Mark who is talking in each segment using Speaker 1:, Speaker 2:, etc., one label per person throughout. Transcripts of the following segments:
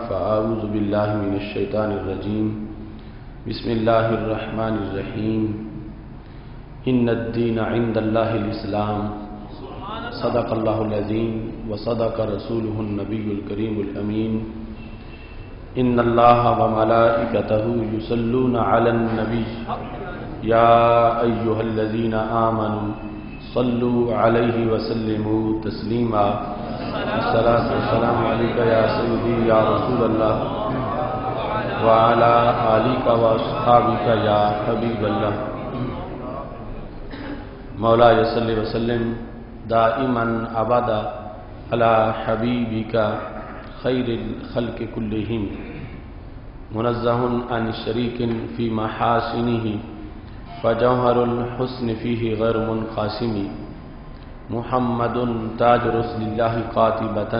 Speaker 1: فأعوذ بالله من الشيطان الرجيم بسم الله الرحمن الرحيم إن الدين عند الله الإسلام صدق الله العظيم وصدق رسوله النبي الكريم الأمين إن الله وملائكته يصلون على النبي يا أيها الذين آمنوا صلوا عليه وسلموا تسليما الصلاة والسلام عليك يا سيدي يا رسول الله وعلى آلك وأصحابك يا حبيب الله مولاي صل وسلم دائما أبدا على حبيبك خير الخلق كلهم منزه عن شريك في محاسنه فجوهر الحسن فيه غير منقسم محمد تاج رسل الله قاطبة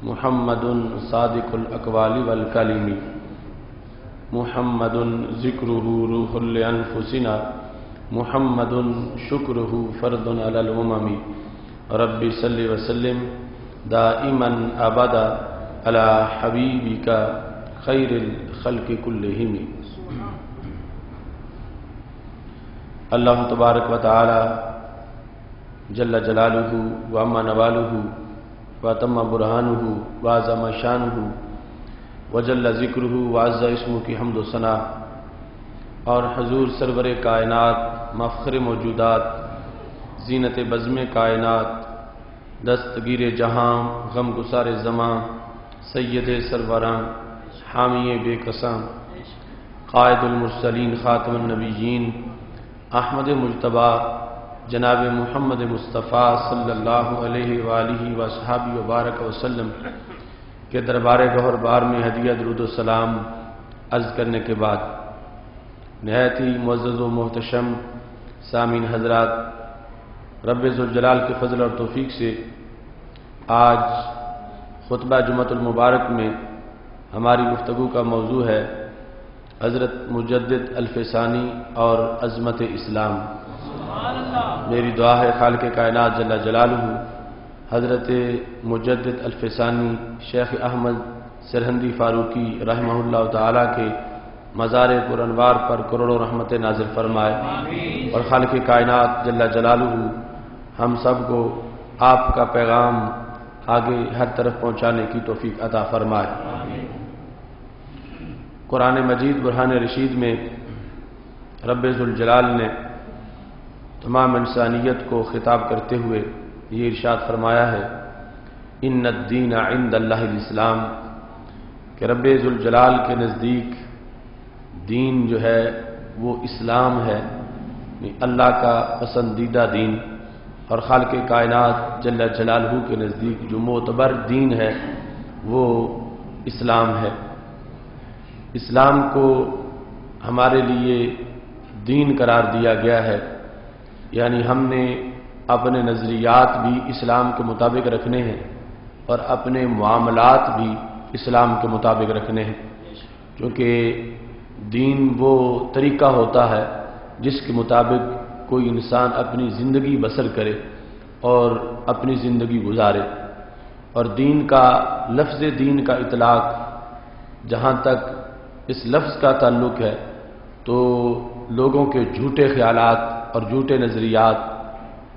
Speaker 1: محمد صادق الأقوال والكلم محمد ذكره روح لأنفسنا محمد شكره فرض على الأمم رب صل وسلم دائما أبدا على حبيبك خير الخلق كلهم. اللہ تبارک و تعالی جل جلالہ وعما نوالہ وتم برہانہ وعظم شانہ وجل ذکرہ وعز اسمہ کی حمد و ثنا اور حضور سرور کائنات مفخر موجودات زینت بزم کائنات دستگیر جہاں غم گسار زماں سید سروراں حامی بے قساں قائد المرسلین خاتم النبیین احمد مجتبیٰ جناب محمد مصطفیٰ صلی اللہ علیہ وآلہ وصحابہ وبارک وسلم کے دربار گہر بار میں ہدیہ درود و سلام عرض کرنے کے بعد نہایت ہی معزز و محتشم سامعین حضرات، رب ذوالجلال کے فضل اور توفیق سے آج خطبہ جمعۃ المبارک میں ہماری گفتگو کا موضوع ہے حضرت مجدد الفسانی اور عظمت اسلام. میری دعا ہے خالق کائنات جل جلالہ حضرت مجدد الفسانی شیخ احمد سرہندی فاروقی رحمہ اللہ تعالیٰ کے مزار پر انوار پر کروڑوں رحمت نازل فرمائے اور خالق کائنات جل جلالہ ہم سب کو آپ کا پیغام آگے ہر طرف پہنچانے کی توفیق عطا فرمائے. قرآن مجید برہان رشید میں رب ذوالجلال نے تمام انسانیت کو خطاب کرتے ہوئے یہ ارشاد فرمایا ہے ان الدین عند اللہ الاسلام، کہ رب ذوالجلال کے نزدیک دین جو ہے وہ اسلام ہے، اللہ کا پسندیدہ دین، اور خالق کائنات جل جلالہ کے نزدیک جو معتبر دین ہے وہ اسلام ہے. اسلام کو ہمارے لیے دین قرار دیا گیا ہے، یعنی ہم نے اپنے نظریات بھی اسلام کے مطابق رکھنے ہیں اور اپنے معاملات بھی اسلام کے مطابق رکھنے ہیں، کیونکہ دین وہ طریقہ ہوتا ہے جس کے مطابق کوئی انسان اپنی زندگی بسر کرے اور اپنی زندگی گزارے. اور دین کا لفظ دین کا اطلاق جہاں تک اس لفظ کا تعلق ہے تو لوگوں کے جھوٹے خیالات اور جھوٹے نظریات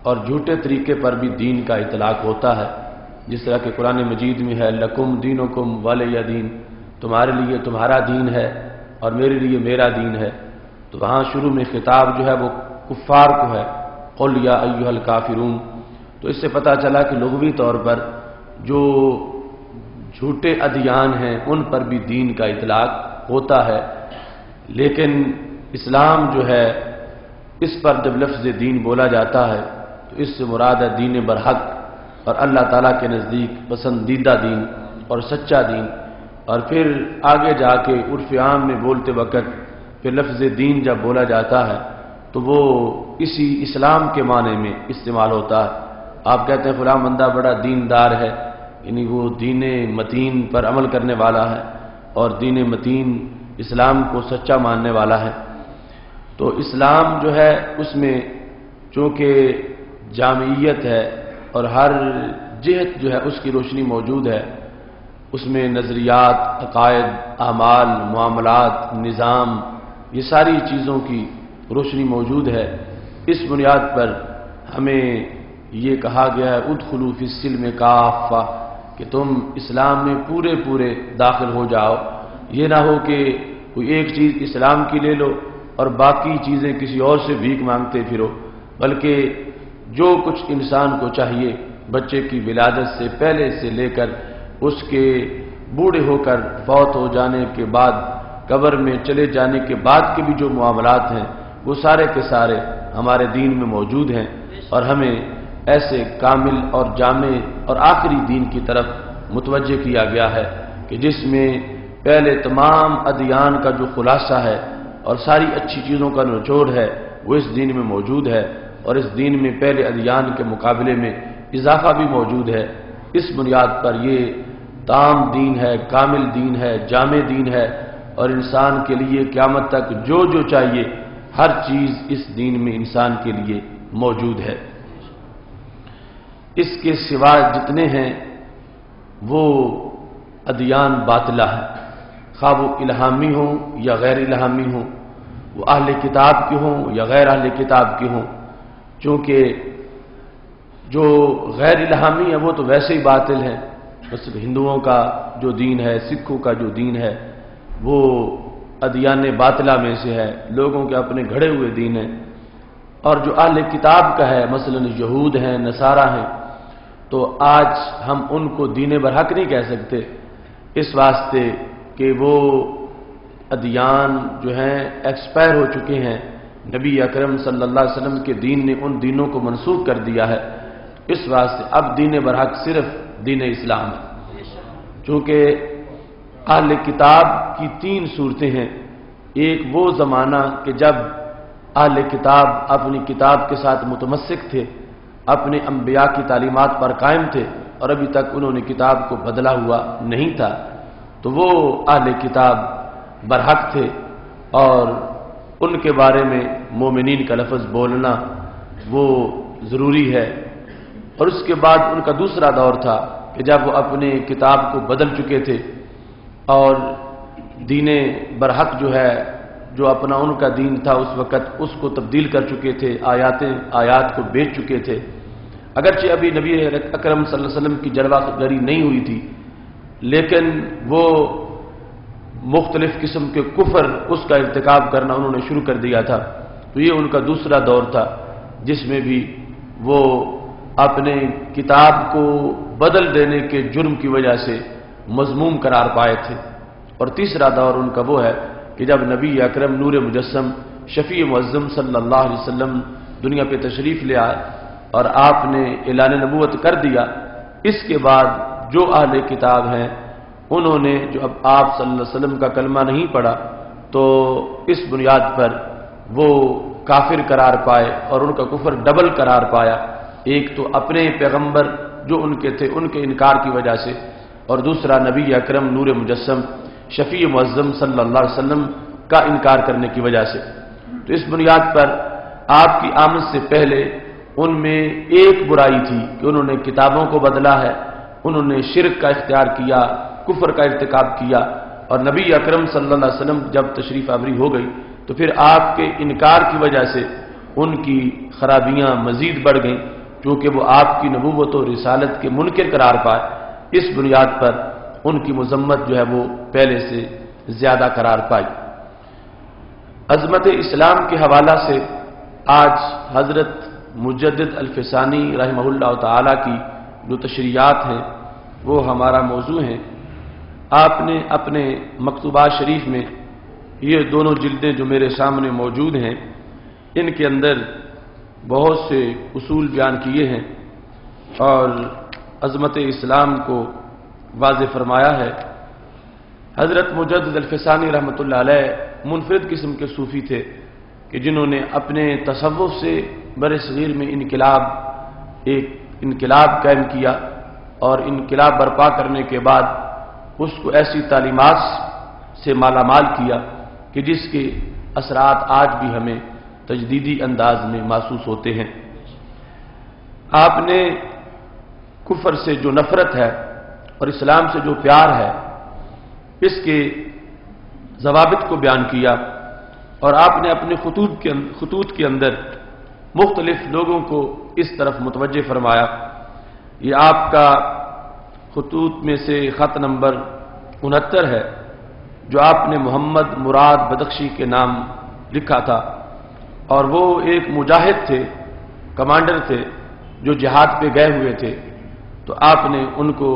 Speaker 1: اور جھوٹے طریقے پر بھی دین کا اطلاق ہوتا ہے، جس طرح کہ قرآن مجید میں ہے لکم دینکم ولی دین، تمہارے لیے تمہارا دین ہے اور میرے لیے میرا دین ہے. تو وہاں شروع میں خطاب جو ہے وہ کفار کو ہے قل یا ایھا الکافرون. تو اس سے پتہ چلا کہ لغوی طور پر جو جھوٹے ادیان ہیں ان پر بھی دین کا اطلاق ہوتا ہے، لیکن اسلام جو ہے اس پر جب لفظ دین بولا جاتا ہے تو اس سے مراد ہے دین برحق اور اللہ تعالیٰ کے نزدیک پسندیدہ دین اور سچا دین. اور پھر آگے جا کے عرف عام میں بولتے وقت پھر لفظ دین جب بولا جاتا ہے تو وہ اسی اسلام کے معنی میں استعمال ہوتا ہے. آپ کہتے ہیں فلاں بندہ بڑا دیندار ہے، یعنی وہ دین متین پر عمل کرنے والا ہے اور دین متین اسلام کو سچا ماننے والا ہے. تو اسلام جو ہے اس میں چونکہ جامعیت ہے اور ہر جہت جو ہے اس کی روشنی موجود ہے، اس میں نظریات، عقائد، اعمال، معاملات، نظام، یہ ساری چیزوں کی روشنی موجود ہے۔ اس بنیاد پر ہمیں یہ کہا گیا ہے ادخلوا فی السلم کافہ، کہ تم اسلام میں پورے داخل ہو جاؤ۔ یہ نہ ہو کہ کوئی ایک چیز اسلام کی لے لو اور باقی چیزیں کسی اور سے بھیک مانگتے پھرو، بلکہ جو کچھ انسان کو چاہیے بچے کی ولادت سے پہلے سے لے کر اس کے بوڑھے ہو کر فوت ہو جانے کے بعد، قبر میں چلے جانے کے بعد کے بھی جو معاملات ہیں وہ سارے کے سارے ہمارے دین میں موجود ہیں، اور ہمیں ایسے کامل اور جامع اور آخری دین کی طرف متوجہ کیا گیا ہے کہ جس میں پہلے تمام ادیان کا جو خلاصہ ہے اور ساری اچھی چیزوں کا نچوڑ ہے وہ اس دین میں موجود ہے، اور اس دین میں پہلے ادیان کے مقابلے میں اضافہ بھی موجود ہے۔ اس بنیاد پر یہ تام دین ہے، کامل دین ہے، جامع دین ہے، اور انسان کے لیے قیامت تک جو چاہیے ہر چیز اس دین میں انسان کے لیے موجود ہے۔ اس کے سوا جتنے ہیں وہ ادیان باطلہ ہیں، خواہ وہ الہامی ہوں یا غیر الہامی ہوں، وہ اہل کتاب کے ہوں یا غیر اہل کتاب کے ہوں، چونکہ جو غیر الہامی ہے وہ تو ویسے ہی باطل ہیں، مثلا ہندوؤں کا جو دین ہے، سکھوں کا جو دین ہے وہ ادیان باطلہ میں سے ہے، لوگوں کے اپنے گھڑے ہوئے دین ہیں، اور جو اہل کتاب کا ہے مثلا یہود ہیں، نصارہ ہیں، تو آج ہم ان کو دین برحق نہیں کہہ سکتے، اس واسطے کہ وہ ادیان جو ہیں ایکسپائر ہو چکے ہیں، نبی اکرم صلی اللہ علیہ وسلم کے دین نے ان دینوں کو منسوخ کر دیا ہے، اس واسطے اب دین برحق صرف دین اسلام ہے۔ چونکہ اہل کتاب کی 3 صورتیں ہیں، ایک وہ زمانہ کہ جب اہل کتاب اپنی کتاب کے ساتھ متمسک تھے، اپنے انبیاء کی تعلیمات پر قائم تھے، اور ابھی تک انہوں نے کتاب کو بدلا ہوا نہیں تھا، تو وہ اہل کتاب برحق تھے، اور ان کے بارے میں مومنین کا لفظ بولنا وہ ضروری ہے۔ اور اس کے بعد ان کا دوسرا دور تھا کہ جب وہ اپنے کتاب کو بدل چکے تھے اور دین برحق جو ہے، جو اپنا ان کا دین تھا اس وقت اس کو تبدیل کر چکے تھے، آیات کو بیچ چکے تھے، اگرچہ ابھی نبی اکرم صلی اللہ علیہ وسلم کی جلوہ گری نہیں ہوئی تھی، لیکن وہ مختلف قسم کے کفر اس کا ارتکاب کرنا انہوں نے شروع کر دیا تھا، تو یہ ان کا دوسرا دور تھا جس میں بھی وہ اپنے کتاب کو بدل دینے کے جرم کی وجہ سے مذموم قرار پائے تھے۔ اور تیسرا دور ان کا وہ ہے کہ جب نبی اکرم نور مجسم شفیع معظم صلی اللہ علیہ وسلم دنیا پہ تشریف لے آئے اور آپ نے اعلان نبوت کر دیا، اس کے بعد جو اہل کتاب ہیں انہوں نے جو اب آپ صلی اللہ علیہ وسلم کا کلمہ نہیں پڑھا تو اس بنیاد پر وہ کافر قرار پائے اور ان کا کفر ڈبل قرار پایا، ایک تو اپنے پیغمبر جو ان کے تھے ان کے انکار کی وجہ سے، اور دوسرا نبی اکرم نور مجسم شفیع معظم صلی اللہ علیہ وسلم کا انکار کرنے کی وجہ سے۔ تو اس بنیاد پر آپ کی آمد سے پہلے ان میں ایک برائی تھی کہ انہوں نے کتابوں کو بدلا ہے، انہوں نے شرک کا اختیار کیا، کفر کا ارتکاب کیا، اور نبی اکرم صلی اللہ علیہ وسلم جب تشریف آوری ہو گئی تو پھر آپ کے انکار کی وجہ سے ان کی خرابیاں مزید بڑھ گئیں، چونکہ وہ آپ کی نبوت و رسالت کے منکر قرار پائے، اس بنیاد پر ان کی مذمت جو ہے وہ پہلے سے زیادہ قرار پائی۔ عظمت اسلام کے حوالہ سے آج حضرت مجدد الفسانی رحمہ اللہ تعالی کی جو تشریحات ہیں وہ ہمارا موضوع ہیں۔ آپ نے اپنے مکتوبات شریف میں یہ دونوں جلدیں جو میرے سامنے موجود ہیں ان کے اندر بہت سے اصول بیان کیے ہیں اور عظمت اسلام کو واضح فرمایا ہے۔ حضرت مجدد الفسانی رحمۃ اللہ علیہ منفرد قسم کے صوفی تھے کہ جنہوں نے اپنے تصوف سے بر صغیر میں ایک انقلاب قائم کیا، اور انقلاب برپا کرنے کے بعد اس کو ایسی تعلیمات سے مالا مال کیا کہ جس کے اثرات آج بھی ہمیں تجدیدی انداز میں محسوس ہوتے ہیں۔ آپ نے کفر سے جو نفرت ہے اور اسلام سے جو پیار ہے اس کے ضوابط کو بیان کیا، اور آپ نے اپنے خطوط کے اندر مختلف لوگوں کو اس طرف متوجہ فرمایا۔ یہ آپ کا خطوط میں سے خط نمبر 69 ہے، جو آپ نے محمد مراد بدخشی کے نام لکھا تھا، اور وہ ایک مجاہد تھے، کمانڈر تھے، جو جہاد پہ گئے ہوئے تھے۔ تو آپ نے ان کو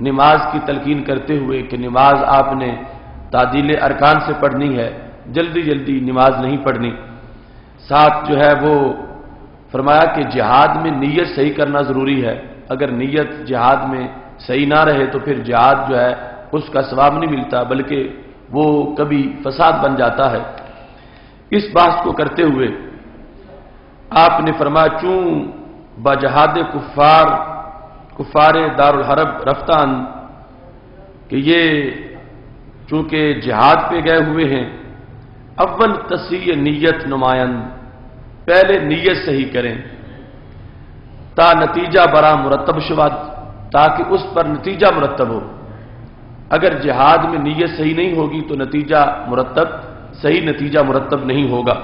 Speaker 1: نماز کی تلقین کرتے ہوئے کہ نماز آپ نے تعدیل ارکان سے پڑھنی ہے، جلدی جلدی نماز نہیں پڑھنی۔ ساتھ جو ہے وہ فرمایا کہ جہاد میں نیت صحیح کرنا ضروری ہے، اگر نیت جہاد میں صحیح نہ رہے تو پھر جہاد جو ہے اس کا ثواب نہیں ملتا، بلکہ وہ کبھی فساد بن جاتا ہے۔ اس بات کو کرتے ہوئے آپ نے فرمایا چوں بجہاد کفار دار الحرب رفتان، کہ یہ چونکہ جہاد پہ گئے ہوئے ہیں، اول تصحیح نیت نمائند، پہلے نیت صحیح کریں تا نتیجہ برا مرتب شود، تاکہ اس پر نتیجہ مرتب ہو۔ اگر جہاد میں نیت صحیح نہیں ہوگی تو صحیح نتیجہ مرتب نہیں ہوگا۔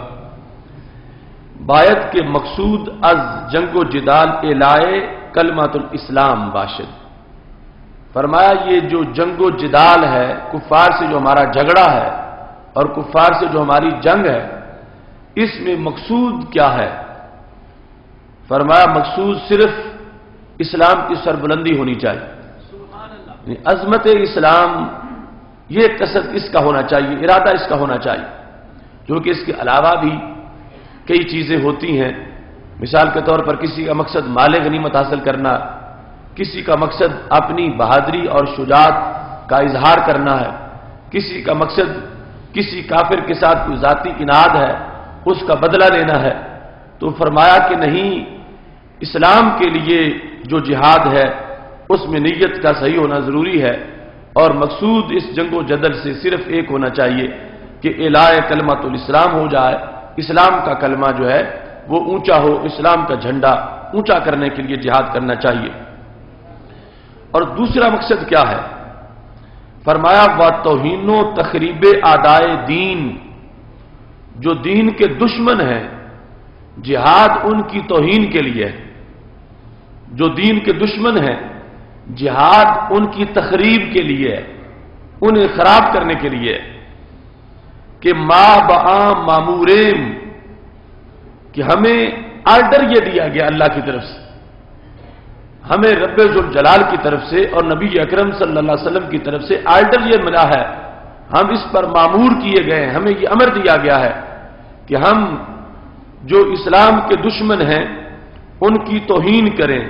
Speaker 1: بایت کے مقصود از جنگ و جدال الائے کلمۃ الاسلام باشد، فرمایا یہ جو جنگ و جدال ہے، کفار سے جو ہمارا جھگڑا ہے اور کفار سے جو ہماری جنگ ہے، اس میں مقصود کیا ہے؟ فرمایا مقصود صرف اسلام کی سربلندی ہونی چاہیے، یعنی عظمت اسلام، یہ قصد اس کا ہونا چاہیے، ارادہ اس کا ہونا چاہیے، جو کہ اس کے علاوہ بھی کئی چیزیں ہوتی ہیں۔ مثال کے طور پر کسی کا مقصد مال غنیمت حاصل کرنا، کسی کا مقصد اپنی بہادری اور شجاعت کا اظہار کرنا ہے، کسی کا مقصد کسی کافر کے ساتھ کوئی ذاتی اناد ہے، اس کا بدلہ لینا ہے۔ تو فرمایا کہ نہیں، اسلام کے لیے جو جہاد ہے اس میں نیت کا صحیح ہونا ضروری ہے، اور مقصود اس جنگ و جدل سے صرف ایک ہونا چاہیے کہ اعلاء کلمۃ الاسلام ہو جائے، اسلام کا کلمہ جو ہے وہ اونچا ہو، اسلام کا جھنڈا اونچا کرنے کے لیے جہاد کرنا چاہیے۔ اور دوسرا مقصد کیا ہے؟ فرمایا و توہین و تخریب اعدائے دین، جو دین کے دشمن ہیں، جہاد ان کی توہین کے لیے ہے۔ جو دین کے دشمن ہیں، جہاد ان کی تخریب کے لیے ہے، انہیں خراب کرنے کے لیے ہے۔ کہ ما بعام ماموریم، کہ ہمیں آرڈر یہ دیا گیا اللہ کی طرف سے، ہمیں رب ذوالجلال کی طرف سے اور نبی اکرم صلی اللہ علیہ وسلم کی طرف سے آرڈر یہ ملا ہے، ہم اس پر مامور کیے گئے ہیں، ہمیں یہ امر دیا گیا ہے کہ ہم جو اسلام کے دشمن ہیں ان کی توہین کریں،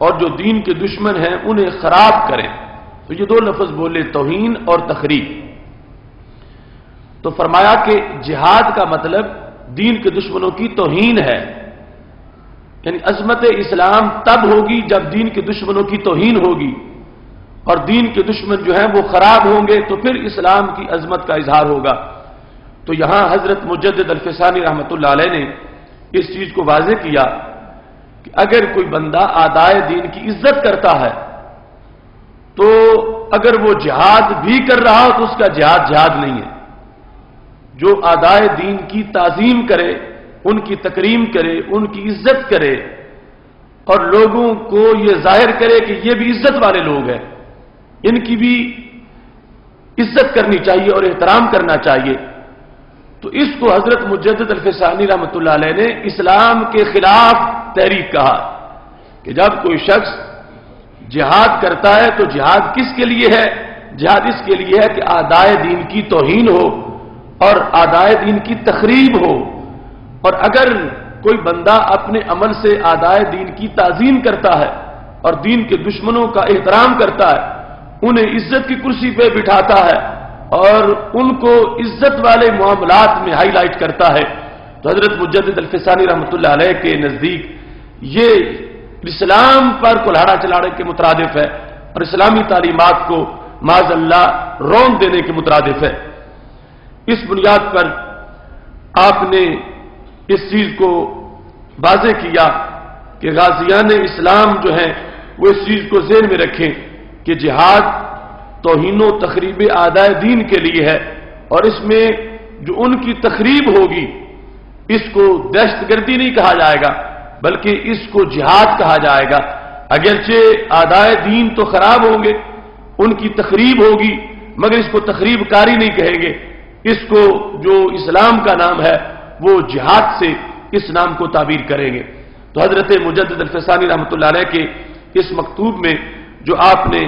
Speaker 1: اور جو دین کے دشمن ہیں انہیں خراب کریں۔ تو یہ دو لفظ بولے، توہین اور تخریب۔ تو فرمایا کہ جہاد کا مطلب دین کے دشمنوں کی توہین ہے، یعنی عظمت اسلام تب ہوگی جب دین کے دشمنوں کی توہین ہوگی، اور دین کے دشمن جو ہیں وہ خراب ہوں گے، تو پھر اسلام کی عظمت کا اظہار ہوگا۔ تو یہاں حضرت مجدد الفسانی رحمۃ اللہ علیہ نے اس چیز کو واضح کیا کہ اگر کوئی بندہ اعدائے دین کی عزت کرتا ہے، تو اگر وہ جہاد بھی کر رہا ہو تو اس کا جہاد نہیں ہے۔ جو اعدائے دین کی تعظیم کرے، ان کی تکریم کرے، ان کی عزت کرے، اور لوگوں کو یہ ظاہر کرے کہ یہ بھی عزت والے لوگ ہیں، ان کی بھی عزت کرنی چاہیے اور احترام کرنا چاہیے، تو اس کو حضرت مجدد الفسانی رحمۃ اللہ علیہ نے اسلام کے خلاف تحریک کہا کہ جب کوئی شخص جہاد کرتا ہے تو جہاد کس کے لیے ہے؟ جہاد اس کے لیے ہے کہ اعدائے دین کی توہین ہو اور اعدائے دین کی تخریب ہو۔ اور اگر کوئی بندہ اپنے عمل سے اعدائے دین کی تعظیم کرتا ہے اور دین کے دشمنوں کا احترام کرتا ہے، انہیں عزت کی کرسی پہ بٹھاتا ہے اور ان کو عزت والے معاملات میں ہائی لائٹ کرتا ہے، تو حضرت مجدد الفسانی رحمۃ اللہ علیہ کے نزدیک یہ اسلام پر کلہاڑا چلانے کے مترادف ہے اور اسلامی تعلیمات کو معاذ اللہ رون دینے کے مترادف ہے۔ اس بنیاد پر آپ نے اس چیز کو واضح کیا کہ غازیان اسلام جو ہیں وہ اس چیز کو ذہن میں رکھیں کہ جہاد توہین و تخریب اعداء دین کے لیے ہے، اور اس میں جو ان کی تخریب ہوگی اس کو دہشت گردی نہیں کہا جائے گا بلکہ اس کو جہاد کہا جائے گا۔ اگرچہ اعداء دین تو خراب ہوں گے، ان کی تخریب ہوگی، مگر اس کو تخریب کاری نہیں کہیں گے، اس کو جو اسلام کا نام ہے وہ جہاد سے اس نام کو تعبیر کریں گے۔ تو حضرت مجدد الفسانی رحمۃ اللہ علیہ کے اس مکتوب میں جو آپ نے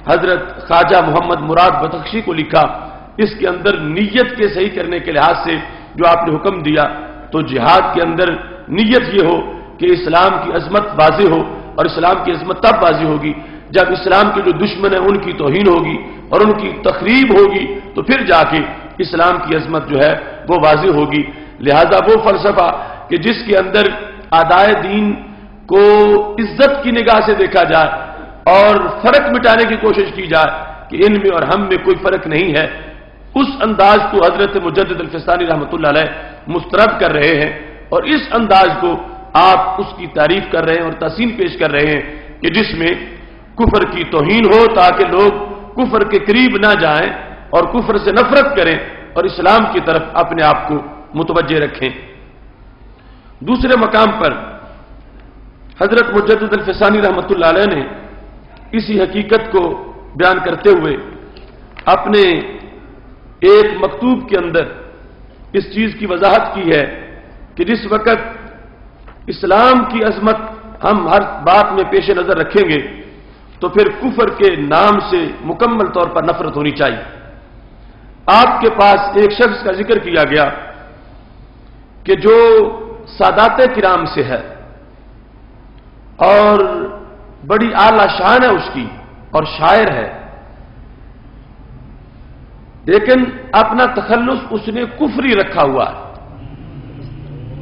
Speaker 1: حضرت خواجہ محمد مراد بدخشی کو لکھا، اس کے اندر نیت کے صحیح کرنے کے لحاظ سے جو آپ نے حکم دیا، تو جہاد کے اندر نیت یہ ہو کہ اسلام کی عظمت واضح ہو، اور اسلام کی عظمت تب واضح ہوگی جب اسلام کے جو دشمن ہیں ان کی توہین ہوگی اور ان کی تخریب ہوگی، تو پھر جا کے اسلام کی عظمت جو ہے وہ واضح ہوگی۔ لہذا وہ فلسفہ کہ جس کے اندر اعدائے دین کو عزت کی نگاہ سے دیکھا جائے اور فرق مٹانے کی کوشش کی جائے کہ ان میں اور ہم میں کوئی فرق نہیں ہے، اس انداز کو حضرت مجدد الفسانی رحمۃ اللہ علیہ مسترد کر رہے ہیں، اور اس انداز کو آپ اس کی تعریف کر رہے ہیں اور تحسین پیش کر رہے ہیں کہ جس میں کفر کی توہین ہو تاکہ لوگ کفر کے قریب نہ جائیں اور کفر سے نفرت کریں اور اسلام کی طرف اپنے آپ کو متوجہ رکھیں۔ دوسرے مقام پر حضرت مجدد الفسانی رحمۃ اللہ علیہ نے اسی حقیقت کو بیان کرتے ہوئے اپنے ایک مکتوب کے اندر اس چیز کی وضاحت کی ہے کہ جس وقت اسلام کی عظمت ہم ہر بات میں پیش نظر رکھیں گے تو پھر کفر کے نام سے مکمل طور پر نفرت ہونی چاہیے۔ آپ کے پاس ایک شخص کا ذکر کیا گیا کہ جو سادات کرام سے ہے اور بڑی اعلی شان ہے اس کی اور شاعر ہے، لیکن اپنا تخلص اس نے کفری رکھا ہوا ہے،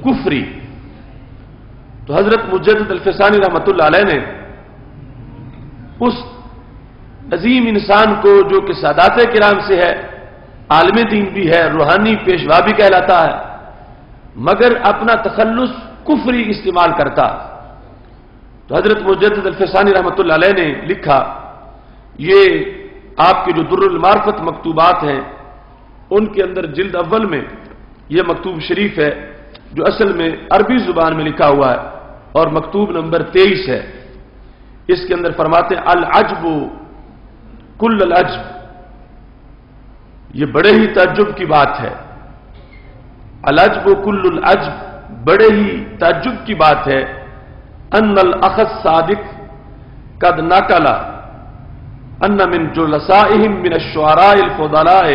Speaker 1: کفری۔ تو حضرت مجدد الفسانی رحمۃ اللہ علیہ نے اس عظیم انسان کو جو کہ سادات کرام سے ہے، عالم دین بھی ہے، روحانی پیشوا بھی کہلاتا ہے، مگر اپنا تخلص کفری استعمال کرتا، تو حضرت مجدد الفسانی رحمۃ اللہ علیہ نے لکھا، یہ آپ کے جو در المعرفت مکتوبات ہیں ان کے اندر جلد اول میں یہ مکتوب شریف ہے جو اصل میں عربی زبان میں لکھا ہوا ہے اور مکتوب نمبر 23 ہے۔ اس کے اندر فرماتے ہیں العجب کل العجب، یہ بڑے ہی تعجب کی بات ہے، العجب کل العجب، بڑے ہی تعجب کی بات ہے، ان الاخ الصادق قد نقل ان من جلسائهم من الشعراء الفضلاء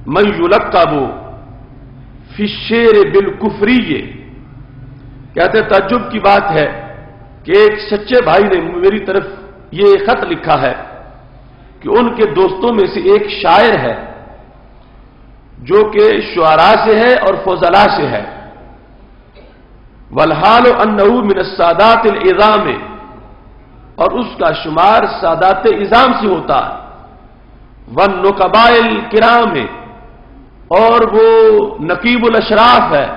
Speaker 1: من يلقب فی الشعر بالکفری، کہتے تعجب کی بات ہے کہ ایک سچے بھائی نے میری طرف یہ خط لکھا ہے کہ ان کے دوستوں میں سے ایک شاعر ہے جو کہ شعراء سے ہے اور فضلاء سے ہے، والحال انه من السادات العظام، اور اس کا شمار سادات عظام سے ہوتا ہے، والنقباء الکرام، اور وہ نقیب الاشراف ہے،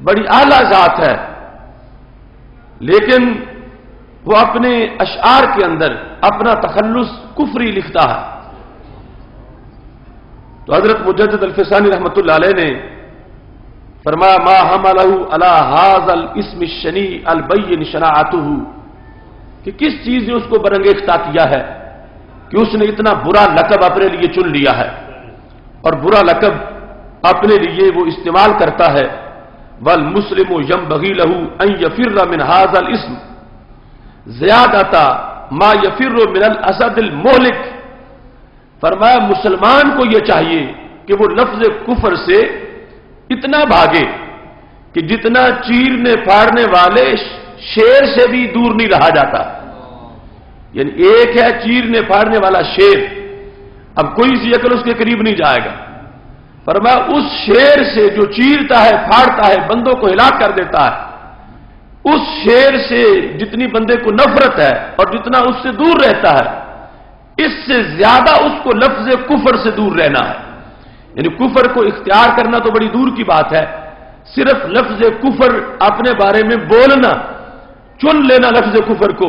Speaker 1: بڑی اعلی ذات ہے، لیکن وہ اپنے اشعار کے اندر اپنا تخلص کفری لکھتا ہے۔ تو حضرت مجدد الفسانی رحمۃ اللہ علیہ نے فرمایا ما حملہ علی ھذا الاسم الشنیع البین شناعتہ، کہ کس چیز نے اس کو برانگیختہ کیا ہے کہ اس نے اتنا برا لقب اپنے لیے چن لیا ہے، اور برا لقب اپنے لیے وہ استعمال کرتا ہے۔ والمسلم ينبغي له ان يفر من هذا الاسم زیادۃ ما يفر من الاسد المهلك، فرمایا مسلمان کو یہ چاہیے کہ وہ لفظ کفر سے اتنا بھاگے کہ جتنا چیرنے پھاڑنے والے شیر سے بھی دور نہیں رہا جاتا۔ یعنی ایک ہے چیرنے پھاڑنے والا شیر، اب کوئی سی عقل اس کے قریب نہیں جائے گا، فرمایا اس شیر سے جو چیرتا ہے پھاڑتا ہے بندوں کو ہلاک کر دیتا ہے، اس شیر سے جتنی بندے کو نفرت ہے اور جتنا اس سے دور رہتا ہے، اس سے زیادہ اس کو لفظ کفر سے دور رہنا ہے۔ یعنی کفر کو اختیار کرنا تو بڑی دور کی بات ہے، صرف لفظ کفر اپنے بارے میں بولنا، چن لینا لفظ کفر کو،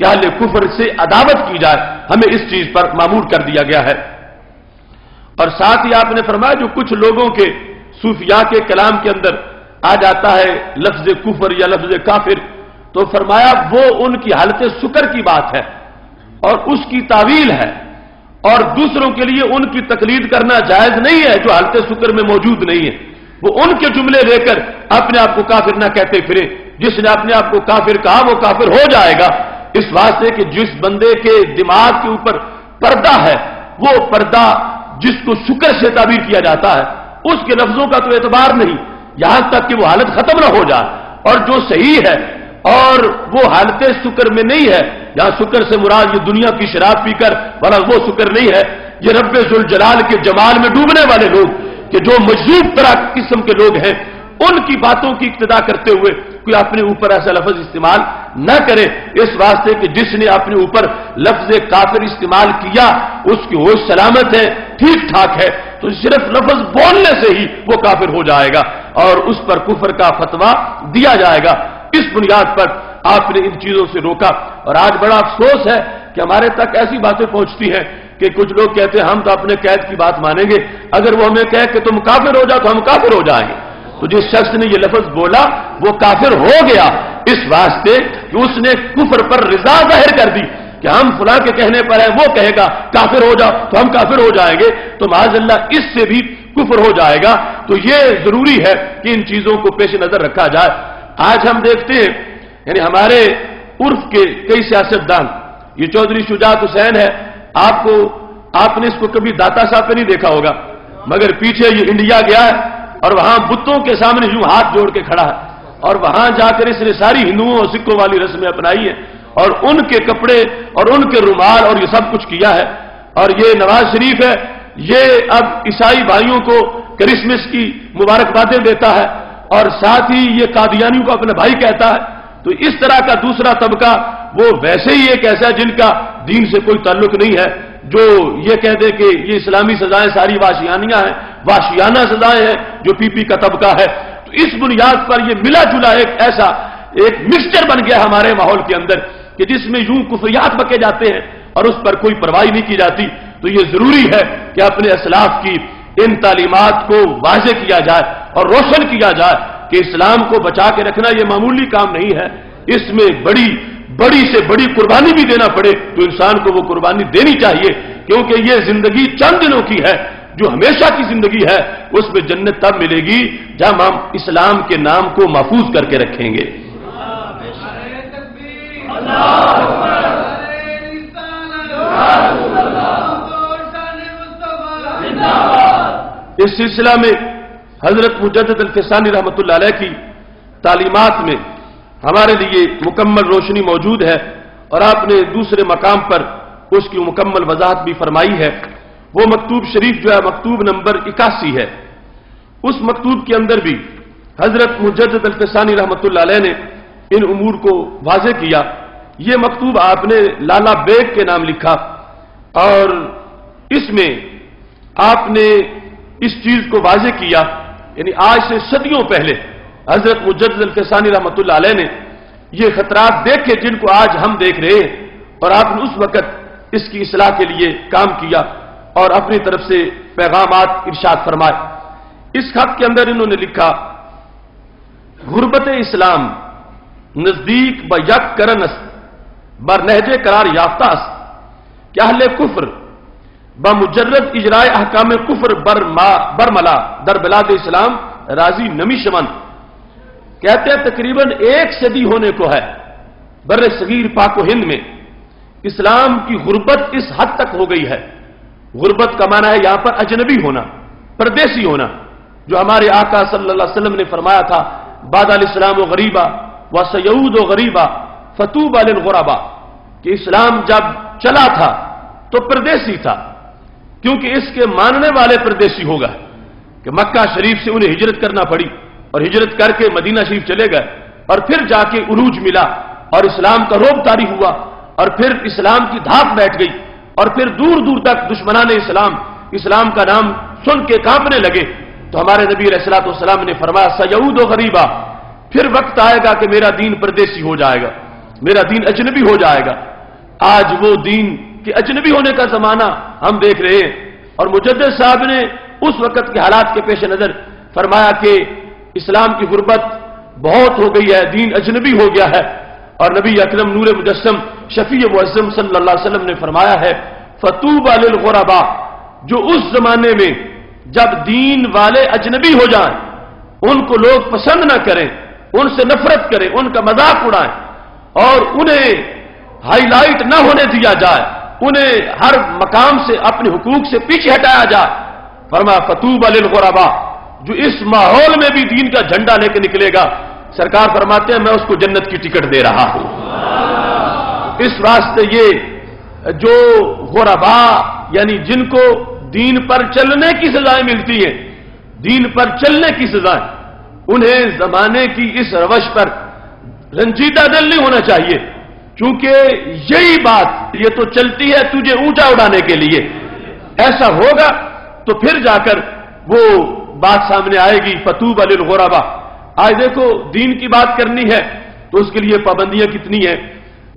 Speaker 1: کہ اہل کفر سے عداوت کی جائے، ہمیں اس چیز پر مامور کر دیا گیا ہے۔ اور ساتھ ہی آپ نے فرمایا جو کچھ لوگوں کے صوفیاء کے کلام کے اندر آ جاتا ہے لفظ کفر یا لفظ کافر، تو فرمایا وہ ان کی حالت شکر کی بات ہے اور اس کی تعویل ہے، اور دوسروں کے لیے ان کی تقلید کرنا جائز نہیں ہے جو حالت شکر میں موجود نہیں ہے۔ وہ ان کے جملے لے کر اپنے آپ کو کافر نہ کہتے پھرے، جس نے اپنے آپ کو کافر کہا وہ کافر ہو جائے گا، اس واسطے کہ جس بندے کے دماغ کے اوپر پردہ ہے، وہ پردہ جس کو شکر سے تعبیر کیا جاتا ہے، اس کے لفظوں کا تو اعتبار نہیں یہاں تک کہ وہ حالت ختم نہ ہو جائے، اور جو صحیح ہے اور وہ حالت شکر میں نہیں ہے، یہاں شکر سے مراد یہ دنیا کی شراب پی کر والا وہ شکر نہیں ہے، یہ رب ذوالجلال کے جمال میں ڈوبنے والے لوگ کہ جو مجذوب طرح قسم کے لوگ ہیں، ان کی باتوں کی اقتدا کرتے ہوئے کوئی اپنے اوپر ایسا لفظ استعمال نہ کرے، اس واسطے کہ جس نے اپنے اوپر لفظ کافر استعمال کیا اس کی ہوش سلامت ہے، ٹھیک ٹھاک ہے، تو صرف لفظ بولنے سے ہی وہ کافر ہو جائے گا اور اس پر کفر کا فتویٰ دیا جائے گا۔ اس بنیاد پر آپ نے ان چیزوں سے روکا، اور آج بڑا افسوس ہے کہ ہمارے تک ایسی باتیں پہنچتی ہیں کہ کچھ لوگ کہتے ہیں ہم تو اپنے قید کی بات مانیں گے، اگر وہ ہمیں کہے کہ تم کافر ہو جاؤ تو ہم کافر ہو جائیں گے۔ تو جس شخص نے یہ لفظ بولا وہ کافر ہو گیا، اس واسطے کہ اس نے کفر پر رضا ظاہر کر دی کہ ہم فلاں کے کہنے پر ہے، وہ کہے گا کافر ہو جاؤ تو ہم کافر ہو جائیں گے، تو معاذ اللہ اس سے بھی کفر ہو جائے گا۔ تو یہ ضروری ہے کہ ان چیزوں کو پیش نظر رکھا جائے۔ آج ہم دیکھتے ہیں یعنی ہمارے عرف کے کئی سیاستدان، یہ چودھری شجاعت حسین ہے، آپ نے اس کو کبھی داتا صاحب پہ نہیں دیکھا ہوگا، مگر پیچھے یہ انڈیا گیا ہے اور وہاں بتوں کے سامنے یوں ہاتھ جوڑ کے کھڑا ہے، اور وہاں جا کر اس نے ساری ہندوؤں اور سکھوں والی رسمیں اپنائی ہیں اور ان کے کپڑے اور ان کے رومال اور یہ سب کچھ کیا ہے۔ اور یہ نواز شریف ہے، یہ اب عیسائی بھائیوں کو کرسمس کی مبارکبادیں دیتا ہے اور ساتھ ہی یہ قادیانیوں کو اپنا بھائی کہتا ہے۔ تو اس طرح کا دوسرا طبقہ وہ ویسے ہی ایک ایسا جن کا دین سے کوئی تعلق نہیں ہے، جو یہ کہہ دے کہ یہ اسلامی سزائیں ساری واشیانیاں ہیں، واشیانہ سزائیں ہیں جو پی پی کا طبقہ ہے۔ تو اس بنیاد پر یہ ملا جلا ایک مکسچر بن گیا ہمارے ماحول کے اندر کہ جس میں یوں کفریات بکے جاتے ہیں اور اس پر کوئی پرواہی نہیں کی جاتی۔ تو یہ ضروری ہے کہ اپنے اسلاف کی ان تعلیمات کو واضح کیا جائے اور روشن کیا جائے کہ اسلام کو بچا کے رکھنا یہ معمولی کام نہیں ہے، اس میں بڑی سے بڑی قربانی بھی دینا پڑے تو انسان کو وہ قربانی دینی چاہیے، کیونکہ یہ زندگی چند دنوں کی ہے، جو ہمیشہ کی زندگی ہے، اس میں جنت تب ملے گی جب ہم اسلام کے نام کو محفوظ کر کے رکھیں گے۔ اس سلسلہ میں حضرت مجدد الفسانی رحمۃ اللہ علیہ کی تعلیمات میں ہمارے لیے مکمل روشنی موجود ہے، اور آپ نے دوسرے مقام پر اس کی مکمل وضاحت بھی فرمائی ہے۔ وہ مکتوب شریف جو ہے مکتوب نمبر 81 ہے، اس مکتوب کے اندر بھی حضرت مجدد الفسانی رحمۃ اللہ علیہ نے ان امور کو واضح کیا۔ یہ مکتوب آپ نے لالا بیگ کے نام لکھا، اور اس میں آپ نے اس چیز کو واضح کیا، یعنی آج سے صدیوں پہلے حضرت مجدد الفسانی رحمۃ اللہ علیہ نے یہ خطرات دیکھے جن کو آج ہم دیکھ رہے ہیں، اور آپ نے اس وقت اس کی اصلاح کے لیے کام کیا اور اپنی طرف سے پیغامات ارشاد فرمائے۔ اس خط کے اندر انہوں نے لکھا، غربت اسلام نزدیک ب یک کرنس بر نہج قرار یافتہ است کہ اہل کفر بمجرد اجرائے احکام کفر برملا در بلاد اسلام راضی نمی شمن۔ کہتے ہیں تقریباً 1 صدی ہونے کو ہے بر صغیر پاک و ہند میں اسلام کی غربت اس حد تک ہو گئی ہے۔ غربت کا معنی ہے یہاں پر اجنبی ہونا، پردیسی ہونا، جو ہمارے آقا صلی اللہ علیہ وسلم نے فرمایا تھا بعد الاسلام و غریبا و سیعود و غریبا فتوبى للغرباء، کہ اسلام جب چلا تھا تو پردیسی تھا، کیونکہ اس کے ماننے والے پردیسی ہو گئے کہ مکہ شریف سے انہیں ہجرت کرنا پڑی اور ہجرت کر کے مدینہ شریف چلے گئے، اور پھر جا کے عروج ملا اور اسلام کا رعب طاری ہوا، اور پھر اسلام کی دھاک بیٹھ گئی، اور پھر دور دور تک دشمنان اسلام کا نام سن کے کانپنے لگے۔ تو ہمارے نبی علیہ الصلوۃ والسلام نے فرمایا سیعود و غریبا، پھر وقت آئے گا کہ میرا دین پردیسی ہو جائے گا، میرا دین اجنبی ہو جائے گا، آج وہ دین کے اجنبی ہونے کا زمانہ ہم دیکھ رہے ہیں، اور مجدد صاحب نے اس وقت کے حالات کے پیش نظر فرمایا کہ اسلام کی غربت بہت ہو گئی ہے، دین اجنبی ہو گیا ہے، اور نبی اکرم نور مجسم شفیع معظم صلی اللہ علیہ وسلم نے فرمایا ہے فطوبی للغرباء، جو اس زمانے میں جب دین والے اجنبی ہو جائیں، ان کو لوگ پسند نہ کریں، ان سے نفرت کریں، ان کا مذاق اڑائیں اور انہیں ہائی لائٹ نہ ہونے دیا جائے، انہیں ہر مقام سے اپنے حقوق سے پیچھے ہٹایا جائے، فرمایا فطوبی للغرباء، جو اس ماحول میں بھی دین کا جھنڈا لے کے نکلے گا، سرکار فرماتے ہیں میں اس کو جنت کی ٹکٹ دے رہا ہوں۔ اس واسطے یہ جو غرباء یعنی جن کو دین پر چلنے کی سزائیں ملتی ہیں، دین پر چلنے کی سزائیں، انہیں زمانے کی اس روش پر رنجیدہ دل نہیں ہونا چاہیے، کیونکہ یہی بات یہ تو چلتی ہے تجھے اونچا اڑانے کے لیے، ایسا ہوگا تو پھر جا کر وہ بات سامنے آئے گی فطوبی للغرباء۔ آج دیکھو دین کی بات کرنی ہے تو اس کے لیے پابندیاں کتنی ہیں۔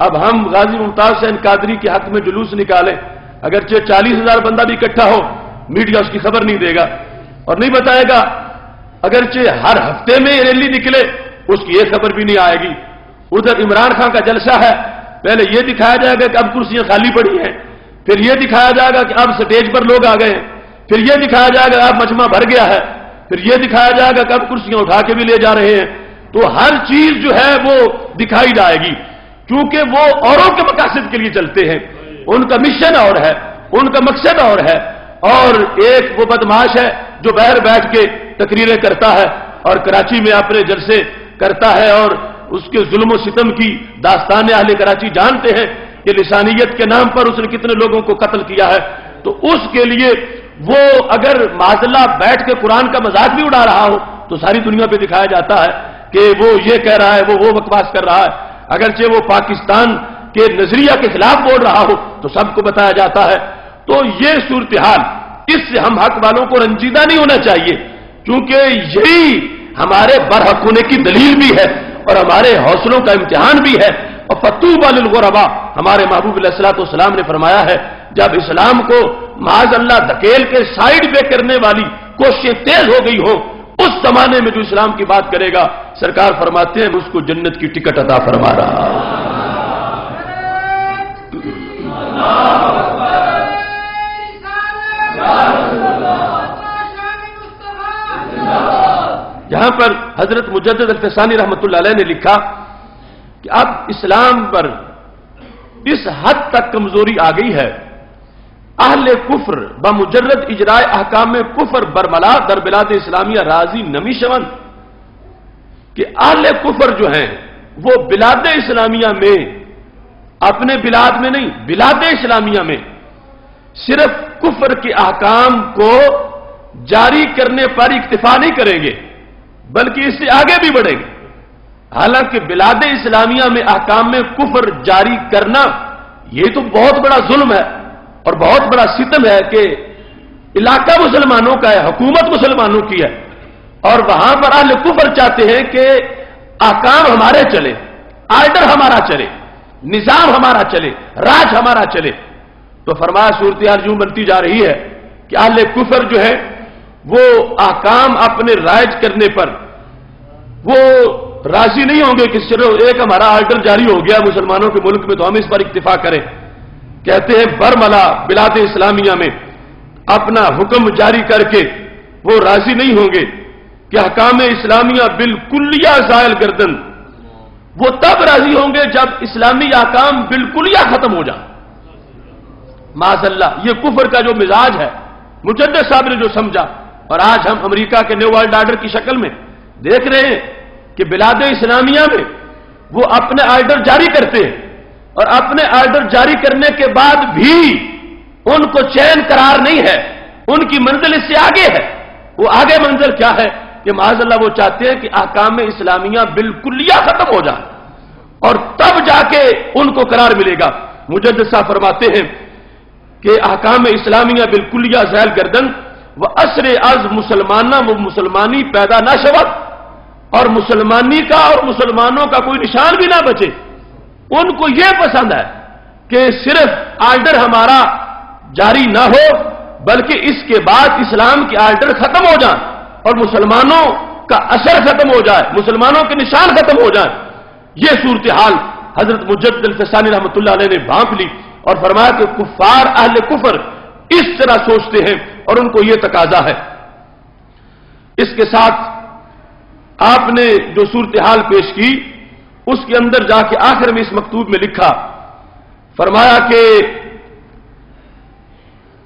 Speaker 1: اب ہم غازی ممتاز حسین قادری کے حق میں جلوس نکالیں، اگرچہ 40,000 بندہ بھی اکٹھا ہو، میڈیا اس کی خبر نہیں دے گا اور نہیں بتائے گا، اگرچہ ہر ہفتے میں ریلی نکلے اس کی ایک خبر بھی نہیں آئے گی۔ ادھر عمران خان کا جلسہ ہے، پہلے یہ دکھایا جائے گا کہ اب کرسیاں خالی پڑی ہیں، پھر یہ دکھایا جائے گا کہ اب سٹیج پر لوگ آ گئے ہیں، پھر یہ دکھایا جائے گا اب مجمع بھر گیا ہے، پھر یہ دکھایا جائے گا کہ اب کرسیاں اٹھا کے بھی لے جا رہے ہیں۔ تو ہر چیز جو ہے وہ دکھائی جائے گی، کیونکہ وہ اوروں کے مقاصد کے لیے چلتے ہیں، ان کا مشن اور ہے، ان کا مقصد اور ہے، اور ایک وہ بدماش ہے جو باہر بیٹھ کے تقریریں کرتا ہے اور کراچی میں اپنے جلسے کرتا ہے، اور اس کے ظلم و ستم کی داستان اہل کراچی جانتے ہیں کہ لسانیت کے نام پر اس نے کتنے لوگوں کو قتل کیا ہے۔ تو اس کے لیے وہ اگر معذلہ بیٹھ کے قرآن کا مذاق بھی اڑا رہا ہو تو ساری دنیا پہ دکھایا جاتا ہے کہ وہ یہ کہہ رہا ہے، وہ بکواس کر رہا ہے، اگرچہ وہ پاکستان کے نظریہ کے خلاف بول رہا ہو تو سب کو بتایا جاتا ہے۔ تو یہ صورتحال، اس سے ہم حق والوں کو رنجیدہ نہیں ہونا چاہیے، کیونکہ یہی ہمارے برحق ہونے کی دلیل بھی ہے اور ہمارے حوصلوں کا امتحان بھی ہے۔ اور فطوبی للغرباء، ہمارے محبوب علیہ الصلوۃ والسلام نے فرمایا ہے جب اسلام کو معاذ اللہ دھکیل کے سائیڈ پہ کرنے والی کوششیں تیز ہو گئی ہو، اس زمانے میں جو اسلام کی بات کرے گا، سرکار فرماتے ہیں اس کو جنت کی ٹکٹ عطا فرما رہا ہے۔ یہاں پر حضرت مجدد الفسانی رحمۃ اللہ علیہ نے لکھا کہ اب اسلام پر اس حد تک کمزوری آ گئی ہے، اہل کفر بمجرد اجرائے احکام کفر برملا در بلاد اسلامیہ راضی نمی شون، کہ اہل کفر جو ہیں وہ بلاد اسلامیہ میں، اپنے بلاد میں نہیں، بلاد اسلامیہ میں صرف کفر کے احکام کو جاری کرنے پر اکتفا نہیں کریں گے بلکہ اس سے آگے بھی بڑھیں گے۔ حالانکہ بلاد اسلامیہ میں احکام میں کفر جاری کرنا یہ تو بہت بڑا ظلم ہے اور بہت بڑا ستم ہے کہ علاقہ مسلمانوں کا ہے، حکومت مسلمانوں کی ہے، اور وہاں پر اہل کفر چاہتے ہیں کہ احکام ہمارے چلے، آرڈر ہمارا چلے، نظام ہمارا چلے، راج ہمارا چلے۔ تو فرمایا صورتحال یوں بنتی جا رہی ہے کہ اہل کفر جو ہے وہ احکام اپنے رائج کرنے پر وہ راضی نہیں ہوں گے کہ چلو ایک ہمارا آرڈر جاری ہو گیا مسلمانوں کے ملک میں تو ہم اس پر اکتفا کریں۔ کہتے ہیں برملا بلاد اسلامیہ میں اپنا حکم جاری کر کے وہ راضی نہیں ہوں گے کہ احکام اسلامیہ بالکلیہ زائل گردن، وہ تب راضی ہوں گے جب اسلامی احکام بالکلیہ ختم ہو جائیں۔ معاذ اللہ، یہ کفر کا جو مزاج ہے مجدد صاحب نے جو سمجھا، اور آج ہم امریکہ کے نیو ورلڈ آرڈر کی شکل میں دیکھ رہے ہیں کہ بلاد اسلامیہ میں وہ اپنے آرڈر جاری کرتے ہیں، اور اپنے آرڈر جاری کرنے کے بعد بھی ان کو چین قرار نہیں ہے، ان کی منزل اس سے آگے ہے۔ وہ آگے منزل کیا ہے کہ معاذ اللہ وہ چاہتے ہیں کہ احکام اسلامیہ بالکلیہ ختم ہو جائے اور تب جا کے ان کو قرار ملے گا۔ مجدد صاحب فرماتے ہیں کہ احکام اسلامیہ بالکلیہ ذیل گردن و اثر از مسلمانہ و مسلمانی پیدا نہ شود، اور مسلمانی کا اور مسلمانوں کا کوئی نشان بھی نہ بچے۔ ان کو یہ پسند ہے کہ صرف آرڈر ہمارا جاری نہ ہو بلکہ اس کے بعد اسلام کے آرڈر ختم ہو جائیں اور مسلمانوں کا اثر ختم ہو جائے، مسلمانوں کے نشان ختم ہو جائیں۔ یہ صورتحال حضرت مجدد الفسانی رحمۃ اللہ علیہ نے بھانپ لی اور فرمایا کہ کفار اہل کفر اس طرح سوچتے ہیں اور ان کو یہ تقاضا ہے۔ اس کے ساتھ آپ نے جو صورتحال پیش کی اس کے اندر جا کے آخر میں اس مکتوب میں لکھا، فرمایا کہ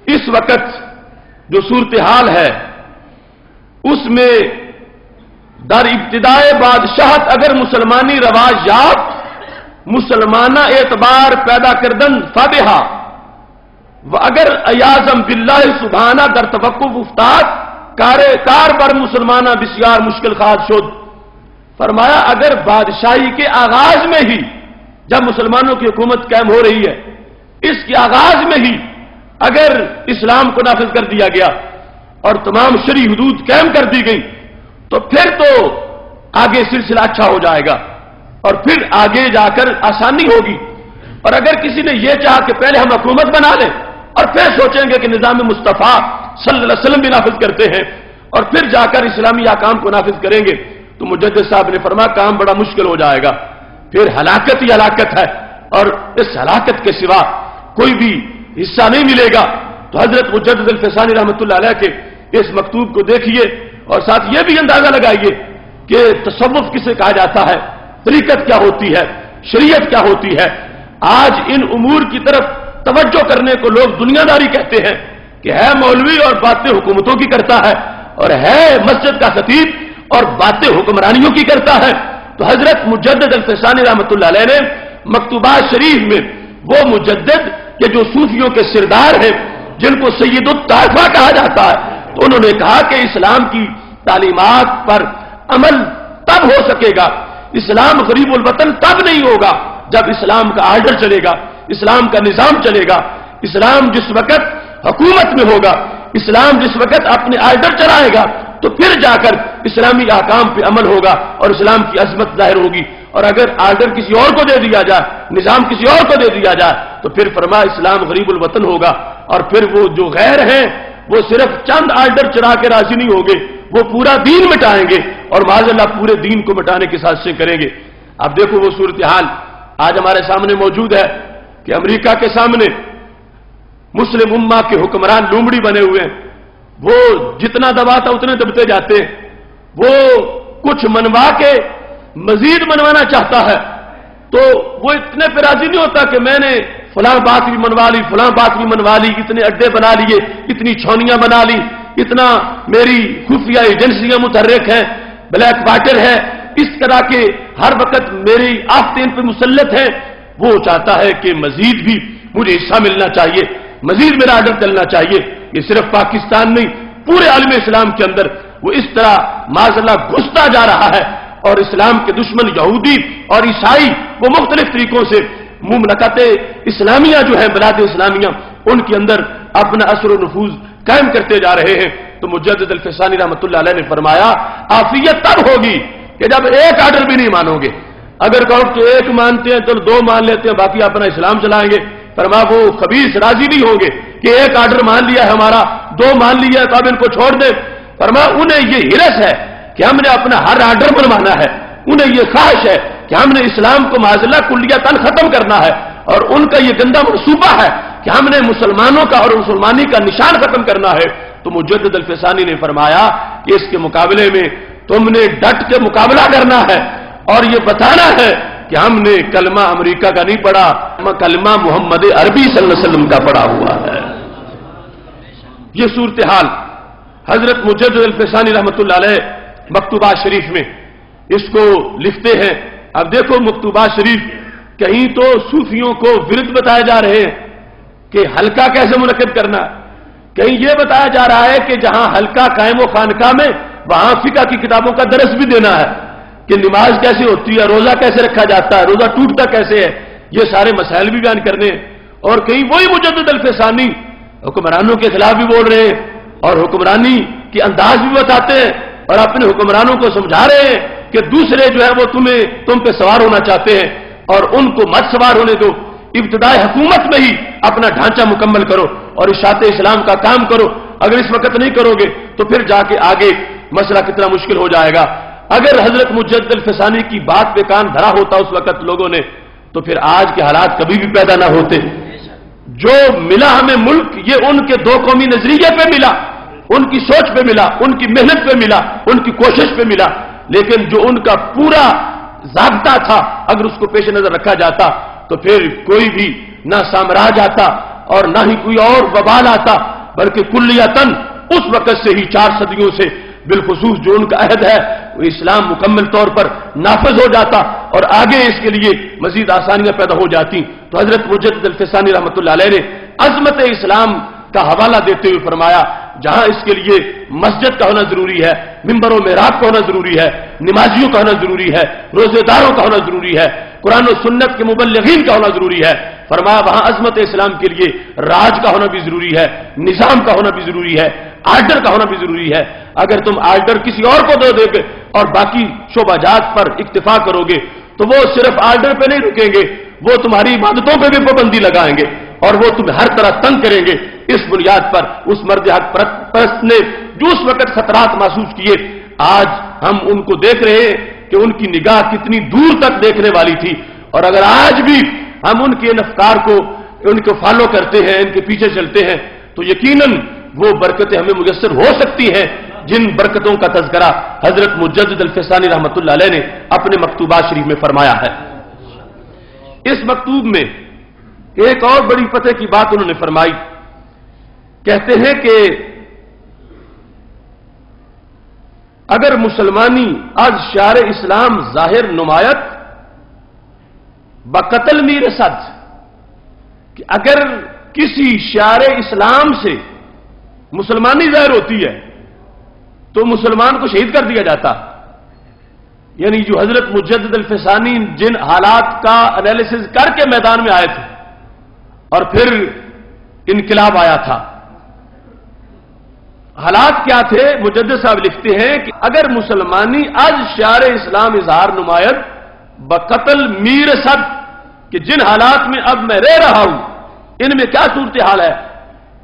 Speaker 1: اس وقت جو صورتحال ہے اس میں در ابتدائے بادشاہت اگر مسلمانی رواج یاب مسلمانہ اعتبار پیدا کردن فابہا و اگر ایازم باللہ سبحانہ در توقف افتاد کار بر مسلمانہ بسیار مشکل خواہد شد۔ فرمایا اگر بادشاہی کے آغاز میں ہی جب مسلمانوں کی حکومت قائم ہو رہی ہے اس کے آغاز میں ہی اگر اسلام کو نافذ کر دیا گیا اور تمام شرعی حدود قائم کر دی گئی تو پھر تو آگے سلسلہ اچھا ہو جائے گا اور پھر آگے جا کر آسانی ہوگی۔ اور اگر کسی نے یہ چاہا کہ پہلے ہم حکومت بنا لیں اور پھر سوچیں گے کہ نظام مصطفیٰ صلی اللہ علیہ وسلم بھی نافذ کرتے ہیں اور پھر جا کر اسلامی احکام کو نافذ کریں گے تو مجدد صاحب نے فرمایا کام بڑا مشکل ہو جائے گا، پھر ہلاکت ہی ہلاکت ہے اور اس ہلاکت کے سوا کوئی بھی حصہ نہیں ملے گا۔ تو حضرت مجدد الفسانی رحمۃ اللہ علیہ کے اس مکتوب کو دیکھیے اور ساتھ یہ بھی اندازہ لگائیے کہ تصوف کسے کہا جاتا ہے، طریقت کیا ہوتی ہے، شریعت کیا ہوتی ہے۔ آج ان امور کی طرف توجہ کرنے کو لوگ دنیا داری کہتے ہیں کہ ہے مولوی اور باتیں حکومتوں کی کرتا ہے اور ہے مسجد کا خطیب اور باتیں حکمرانیوں کی کرتا ہے۔ تو حضرت مجدد الفسانی رحمۃ اللہ علیہ نے مکتوبات شریف میں وہ مجدد کہ جو صوفیوں کے سردار ہیں جن کو سید الطائفہ کہا جاتا ہے، تو انہوں نے کہا کہ اسلام کی تعلیمات پر عمل تب ہو سکے گا، اسلام غریب الوطن تب نہیں ہوگا جب اسلام کا آرڈر چلے گا، اسلام کا نظام چلے گا۔ اسلام جس وقت حکومت میں ہوگا، اسلام جس وقت اپنے آرڈر چلائے گا تو پھر جا کر اسلامی احکام پہ عمل ہوگا اور اسلام کی عظمت ظاہر ہوگی۔ اور اگر آرڈر کسی اور کو دے دیا جائے، نظام کسی اور کو دے دیا جائے تو پھر فرمایا اسلام غریب الوطن ہوگا اور پھر وہ جو غیر ہیں وہ صرف چند آرڈر چلا کے راضی نہیں ہوں گے، وہ پورا دین مٹائیں گے اور معاذ اللہ پورے دین کو مٹانے کی سازشیں کریں گے۔ اب دیکھو وہ صورتحال آج ہمارے سامنے موجود ہے کہ امریکہ کے سامنے مسلم امہ کے حکمران لومڑی بنے ہوئے ہیں، وہ جتنا دباتا اتنے دبتے جاتے ہیں، وہ کچھ منوا کے مزید منوانا چاہتا ہے تو وہ اتنے پہ راضی نہیں ہوتا کہ میں نے فلاں بات بھی منوا لی، فلاں بات بھی منوا لی، اتنے اڈے بنا لیے، اتنی چھونیاں بنا لی، اتنا میری خفیہ ایجنسیاں متحرک ہیں، بلیک واٹر ہے، اس طرح کے ہر وقت میری آستین پہ مسلط ہیں۔ وہ چاہتا ہے کہ مزید بھی مجھے حصہ ملنا چاہیے، مزید میرا آرڈر چلنا چاہیے۔ یہ صرف پاکستان نہیں، پورے عالم اسلام کے اندر وہ اس طرح معاذ اللہ گھستا جا رہا ہے اور اسلام کے دشمن یہودی اور عیسائی وہ مختلف طریقوں سے مملکت اسلامیہ جو ہے بلاد اسلامیہ ان کے اندر اپنا اثر و نفوذ قائم کرتے جا رہے ہیں۔ تو مجدد الفسانی رحمۃ اللہ علیہ نے فرمایا عافیت تب ہوگی کہ جب ایک آرڈر بھی نہیں مانو گے۔ اگر کہو کہ ایک مانتے ہیں تو دو مان لیتے ہیں باقی اپنا اسلام چلائیں گے، فرمایا وہ خبیث راضی نہیں ہوں گے کہ ایک آرڈر مان لیا ہے ہمارا، دو مان لیا ہے تو اب ان کو چھوڑ دیں۔ فرمایا انہیں یہ ہرس ہے کہ ہم نے اپنا ہر آرڈر بنوانا ہے، انہیں یہ خواہش ہے کہ ہم نے اسلام کو معاذ اللہ کلیتاً ختم کرنا ہے، اور ان کا یہ گندا منصوبہ ہے کہ ہم نے مسلمانوں کا اور مسلمانی کا نشان ختم کرنا ہے۔ تو مجدد الفسانی نے فرمایا کہ اس کے مقابلے میں تم نے ڈٹ کے مقابلہ کرنا ہے اور یہ بتانا ہے کہ ہم نے کلمہ امریکہ کا نہیں پڑھا، کلمہ محمد عربی صلی اللہ علیہ وسلم کا پڑھا ہوا ہے۔ یہ صورتحال حضرت مجدد الفسانی رحمۃ اللہ علیہ مکتوبات شریف میں اس کو لکھتے ہیں۔ اب دیکھو مکتوبات شریف کہیں تو صوفیوں کو ورد بتائے جا رہے ہیں کہ حلقہ کیسے منعقد کرنا ہے، کہیں یہ بتایا جا رہا ہے کہ جہاں حلقہ قائم و خانقاہ میں وہاں فقہ کی کتابوں کا درس بھی دینا ہے کہ نماز کیسے ہوتی ہے، روزہ کیسے رکھا جاتا ہے، روزہ ٹوٹتا کیسے ہے، یہ سارے مسائل بھی بیان کرنے ہیں۔ اور کہیں وہی مجدد الفسانی حکمرانوں کے خلاف بھی بول رہے ہیں اور حکمرانی کے انداز بھی بتاتے ہیں اور اپنے حکمرانوں کو سمجھا رہے ہیں کہ دوسرے جو ہے وہ تم پہ سوار ہونا چاہتے ہیں اور ان کو مت سوار ہونے دو۔ ابتدائی حکومت میں ہی اپنا ڈھانچہ مکمل کرو اور اشاعت اسلام کا کام کرو. اگر اس وقت نہیں کرو گے تو پھر جا کے آگے مسئلہ کتنا مشکل ہو جائے گا. اگر حضرت مجدد الفسانی کی بات پہ کان دھرا ہوتا اس وقت لوگوں نے تو پھر آج کے حالات کبھی بھی پیدا نہ ہوتے. جو ملا ہمیں ملک یہ ان کے دو قومی نظریے پہ ملا, ان کی سوچ پہ ملا, ان کی محنت پہ ملا, ان کی کوشش پہ ملا. لیکن جو ان کا پورا ضابطہ تھا اگر اس کو پیش نظر رکھا جاتا تو پھر کوئی بھی نہ سامراج آتا اور نہ ہی کوئی اور وبال آتا, بلکہ کلیتاً اس وقت سے ہی 4 صدیوں سے بالخصوص جو ان کا عہد ہے وہ اسلام مکمل طور پر نافذ ہو جاتا اور آگے اس کے لیے مزید آسانیاں پیدا ہو جاتی. تو حضرت مجدد الفسانی رحمۃ اللہ علیہ نے عظمت اسلام کا حوالہ دیتے ہوئے فرمایا جہاں اس کے لیے مسجد کا ہونا ضروری ہے, ممبر و محراب کا ہونا ضروری ہے, نمازیوں کا ہونا ضروری ہے, روزے داروں کا ہونا ضروری ہے, قرآن و سنت کے مبلغین کا ہونا ضروری ہے, فرمایا وہاں عظمت اسلام کے لیے راج کا ہونا بھی ضروری ہے, نظام کا ہونا بھی ضروری ہے, آرڈر کا ہونا بھی ضروری ہے. اگر تم آرڈر کسی اور کو دے گے اور باقی شعبہ جات پر اکتفا کرو گے تو وہ صرف آرڈر پہ نہیں رکیں گے, وہ تمہاری عبادتوں پہ بھی پابندی لگائیں گے اور وہ تمہیں ہر طرح تنگ کریں گے. اس بنیاد پر اس مرد حق پرست نے جو اس وقت خطرات محسوس کیے, آج ہم ان کو دیکھ رہے ہیں کہ ان کی نگاہ کتنی دور تک دیکھنے والی تھی. اور اگر آج بھی ہم ان کے ان افکار کو ان کو فالو کرتے ہیں, ان کے پیچھے چلتے ہیں تو یقیناً وہ برکتیں ہمیں میسر ہو سکتی ہیں جن برکتوں کا تذکرہ حضرت مجدد الفسانی رحمۃ اللہ علیہ نے اپنے مکتوبات شریف میں فرمایا ہے. اس مکتوب میں ایک اور بڑی پتے کی بات انہوں نے فرمائی. کہتے ہیں کہ اگر مسلمانی از شعار اسلام ظاہر نمایت بقتل میر صد, کہ اگر کسی شعار اسلام سے مسلمانی ظاہر ہوتی ہے تو مسلمان کو شہید کر دیا جاتا. یعنی جو حضرت مجدد الفسانی جن حالات کا انالیسز کر کے میدان میں آئے تھے اور پھر انقلاب آیا تھا, حالات کیا تھے؟ مجدد صاحب لکھتے ہیں کہ اگر مسلمانی از شعار اسلام اظہار نمایت بقتل میر صد, کہ جن حالات میں اب میں رہ رہا ہوں ان میں کیا صورتحال ہے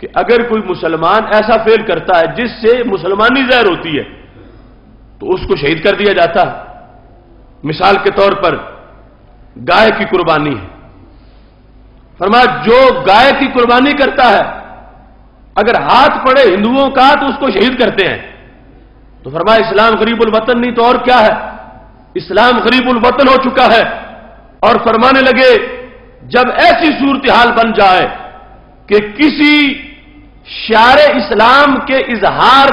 Speaker 1: کہ اگر کوئی مسلمان ایسا فعل کرتا ہے جس سے مسلمانی ظاہر ہوتی ہے تو اس کو شہید کر دیا جاتا ہے. مثال کے طور پر گائے کی قربانی ہے. فرمایا جو گائے کی قربانی کرتا ہے اگر ہاتھ پڑے ہندوؤں کا تو اس کو شہید کرتے ہیں. تو فرمایا اسلام غریب الوطن نہیں تو اور کیا ہے, اسلام غریب الوطن ہو چکا ہے. اور فرمانے لگے جب ایسی صورتحال بن جائے کہ کسی شعار اسلام کے اظہار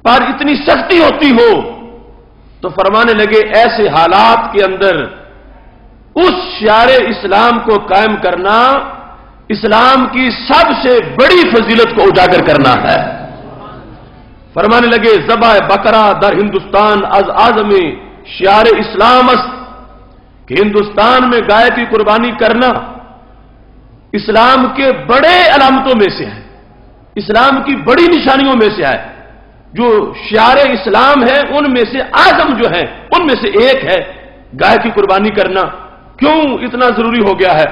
Speaker 1: پر اتنی سختی ہوتی ہو تو فرمانے لگے ایسے حالات کے اندر اس شعار اسلام کو قائم کرنا اسلام کی سب سے بڑی فضیلت کو اجاگر کرنا ہے. فرمانے لگے ذبح بقرہ در ہندوستان از اعظم شعار اسلام است, کہ ہندوستان میں گائے کی قربانی کرنا اسلام کے بڑے علامتوں میں سے ہے, اسلام کی بڑی نشانیوں میں سے ہے. جو شعار اسلام ہے ان میں سے اعظم جو ہے ان میں سے ایک ہے گائے کی قربانی کرنا. کیوں اتنا ضروری ہو گیا ہے؟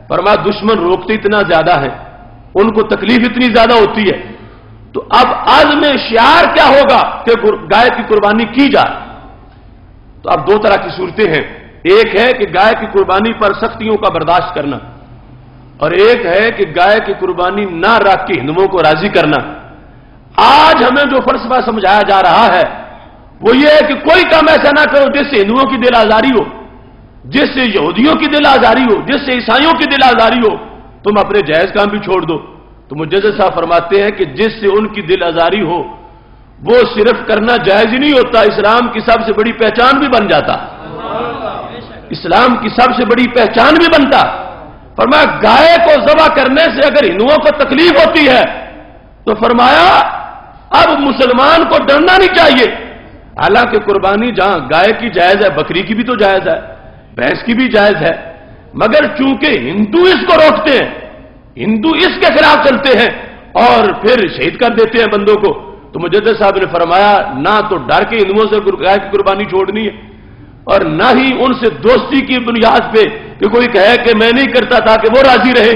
Speaker 1: فرمایا دشمن روکتے اتنا زیادہ ہے, ان کو تکلیف اتنی زیادہ ہوتی ہے, تو اب عزم شعار کیا ہوگا کہ گائے کی قربانی کی جائے. تو اب 2 طرح کی صورتیں ہیں, ایک ہے کہ گائے کی قربانی پر سختیوں کا برداشت کرنا اور ایک ہے کہ گائے کی قربانی نہ رکھ کے ہندوؤں کو راضی کرنا. آج ہمیں جو فلسفہ سمجھایا جا رہا ہے وہ یہ ہے کہ کوئی کام ایسا نہ کرو جس سے ہندوؤں کی دل آزاری ہو, جس سے یہودیوں کی دل آزاری ہو, جس سے عیسائیوں کی دل آزاری ہو, تم اپنے جائز کام بھی چھوڑ دو. تو مجدد صاحب فرماتے ہیں کہ جس سے ان کی دل آزاری ہو وہ صرف کرنا جائز ہی نہیں ہوتا, اسلام کی سب سے بڑی پہچان بھی بن جاتا, اسلام کی سب سے بڑی پہچان بھی بنتا. فرمایا گائے کو ذبح کرنے سے اگر ہندوؤں کو تکلیف ہوتی ہے تو فرمایا اب مسلمان کو ڈرنا نہیں چاہیے. حالانکہ قربانی جہاں گائے کی جائز ہے بکری کی بھی تو جائز ہے, بھینس کی بھی جائز ہے, مگر چونکہ ہندو اس کو روکتے ہیں, ہندو اس کے خلاف چلتے ہیں اور پھر شہید کر دیتے ہیں بندوں کو. تو مجدد صاحب نے فرمایا نہ تو ڈر کے ہندوؤں سے گائے کی قربانی چھوڑنی ہے اور نہ ہی ان سے دوستی کی بنیاد پہ کہ کوئی کہے کہ میں نہیں کرتا تاکہ وہ راضی رہے.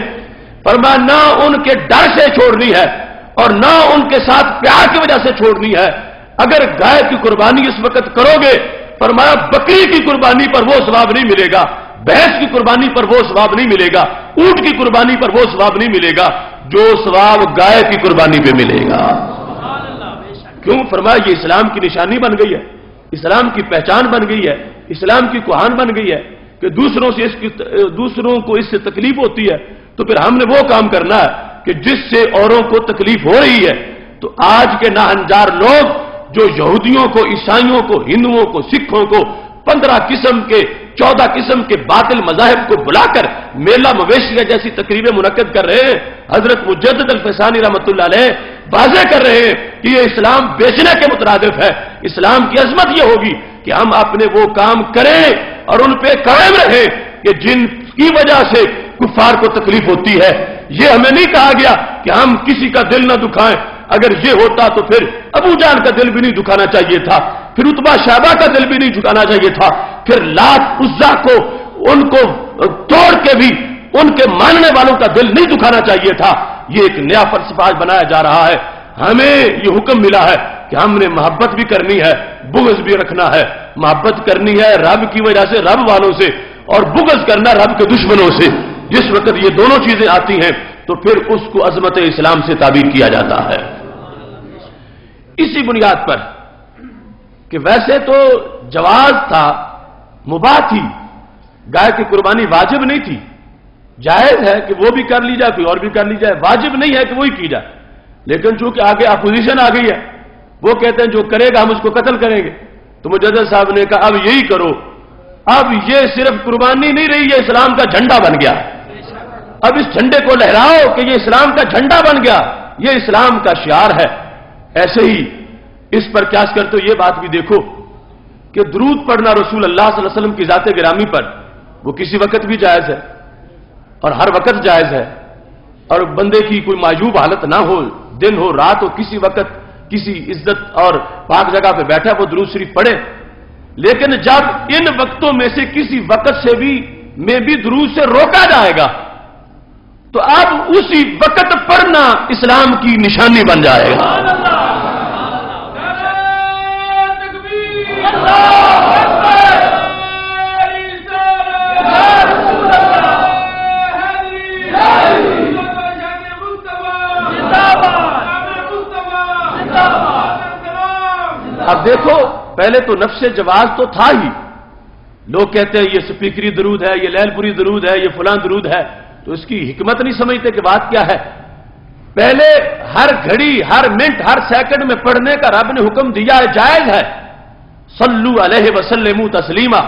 Speaker 1: فرمایا نہ ان کے ڈر سے چھوڑنی ہے اور نہ ان کے ساتھ پیار کی وجہ سے چھوڑنی ہے. اگر گائے کی قربانی اس وقت کرو گے، فرمایا بکری کی قربانی پر وہ ثواب نہیں ملے گا، بھینس کی قربانی پر وہ ثواب نہیں ملے گا، اونٹ کی قربانی پر وہ ثواب نہیں ملے گا جو ثواب گائے کی قربانی پہ ملے گا. کیوں؟ فرمایا یہ اسلام کی نشانی بن گئی ہے، اسلام کی پہچان بن گئی ہے، اسلام کی کوہان بن گئی ہے کہ دوسروں کو اس سے تکلیف ہوتی ہے تو پھر ہم نے وہ کام کرنا ہے کہ جس سے اوروں کو تکلیف ہو رہی ہے. تو آج کے ناہنجار لوگ جو یہودیوں کو، عیسائیوں کو، ہندوؤں کو، سکھوں کو 15 قسم کے 14 قسم کے باطل مذاہب کو بلا کر میلہ مویشیہ جیسی تقریبیں منعقد کر رہے ہیں، حضرت مجدد الفسانی رحمۃ اللہ علیہ واضح کر رہے ہیں کہ یہ اسلام بیچنے کے مترادف ہے. اسلام کی عظمت یہ ہوگی کہ ہم اپنے وہ کام کریں اور ان پہ قائم رہیں کہ جن کی وجہ سے کفار کو تکلیف ہوتی ہے. یہ ہمیں نہیں کہا گیا کہ ہم کسی کا دل نہ دکھائیں. اگر یہ ہوتا تو پھر ابو جان کا دل بھی نہیں دکھانا چاہیے تھا، پھر عتبہ شیبہ کا دل بھی نہیں دکھانا چاہیے تھا، پھر لات عزا کو ان کو توڑ کے بھی ان کے ماننے والوں کا دل نہیں دکھانا چاہیے تھا. یہ ایک نیا فلسفہ بنایا جا رہا ہے. ہمیں یہ حکم ملا ہے کہ ہم نے محبت بھی کرنی ہے، بغض بھی رکھنا ہے. محبت کرنی ہے رب کی وجہ سے، رب والوں سے، اور بغض کرنا رب کے دشمنوں سے. جس وقت یہ دونوں چیزیں آتی ہیں تو پھر اس کو عظمت اسلام سے تعبیر کیا جاتا ہے. اسی بنیاد پر کہ ویسے تو جواز تھا، مباح تھی، گائے کی قربانی واجب نہیں تھی، جائز ہے کہ وہ بھی کر لی جائے، کوئی اور بھی کر لی جائے، واجب نہیں ہے کہ وہی کی جائے. لیکن چونکہ آگے اپوزیشن آ گئی ہے، وہ کہتے ہیں جو کرے گا ہم اس کو قتل کریں گے، تو مجدد صاحب نے کہا اب یہی کرو. اب یہ صرف قربانی نہیں رہی، یہ اسلام کا جھنڈا بن گیا. اب اس جھنڈے کو لہراؤ کہ یہ اسلام کا جھنڈا بن گیا، یہ اسلام کا شعار ہے. ایسے ہی اس پر قیاس کرتے ہو یہ بات بھی دیکھو کہ درود پڑھنا رسول اللہ صلی اللہ علیہ وسلم کی ذات گرامی پر وہ کسی وقت بھی جائز ہے اور ہر وقت جائز ہے. اور بندے کی کوئی معیوب حالت نہ ہو، دن ہو رات ہو، کسی وقت کسی عزت اور پاک جگہ پہ بیٹھا وہ درود شریف پڑھے. لیکن جب ان وقتوں میں سے کسی وقت سے بھی درود سے روکا جائے گا تو اب اسی وقت پڑھنا اسلام کی نشانی بن جائے گا. اب دیکھو پہلے تو نفس جواز تو تھا ہی، لوگ کہتے ہیں یہ سپیکری درود ہے، یہ لیل پوری درود ہے، یہ فلاں درود ہے، تو اس کی حکمت نہیں سمجھتے کہ بات کیا ہے. پہلے ہر گھڑی، ہر منٹ، ہر سیکنڈ میں پڑھنے کا رب نے حکم دیا ہے، جائز ہے. صلو علیہ وسلم تسلیما.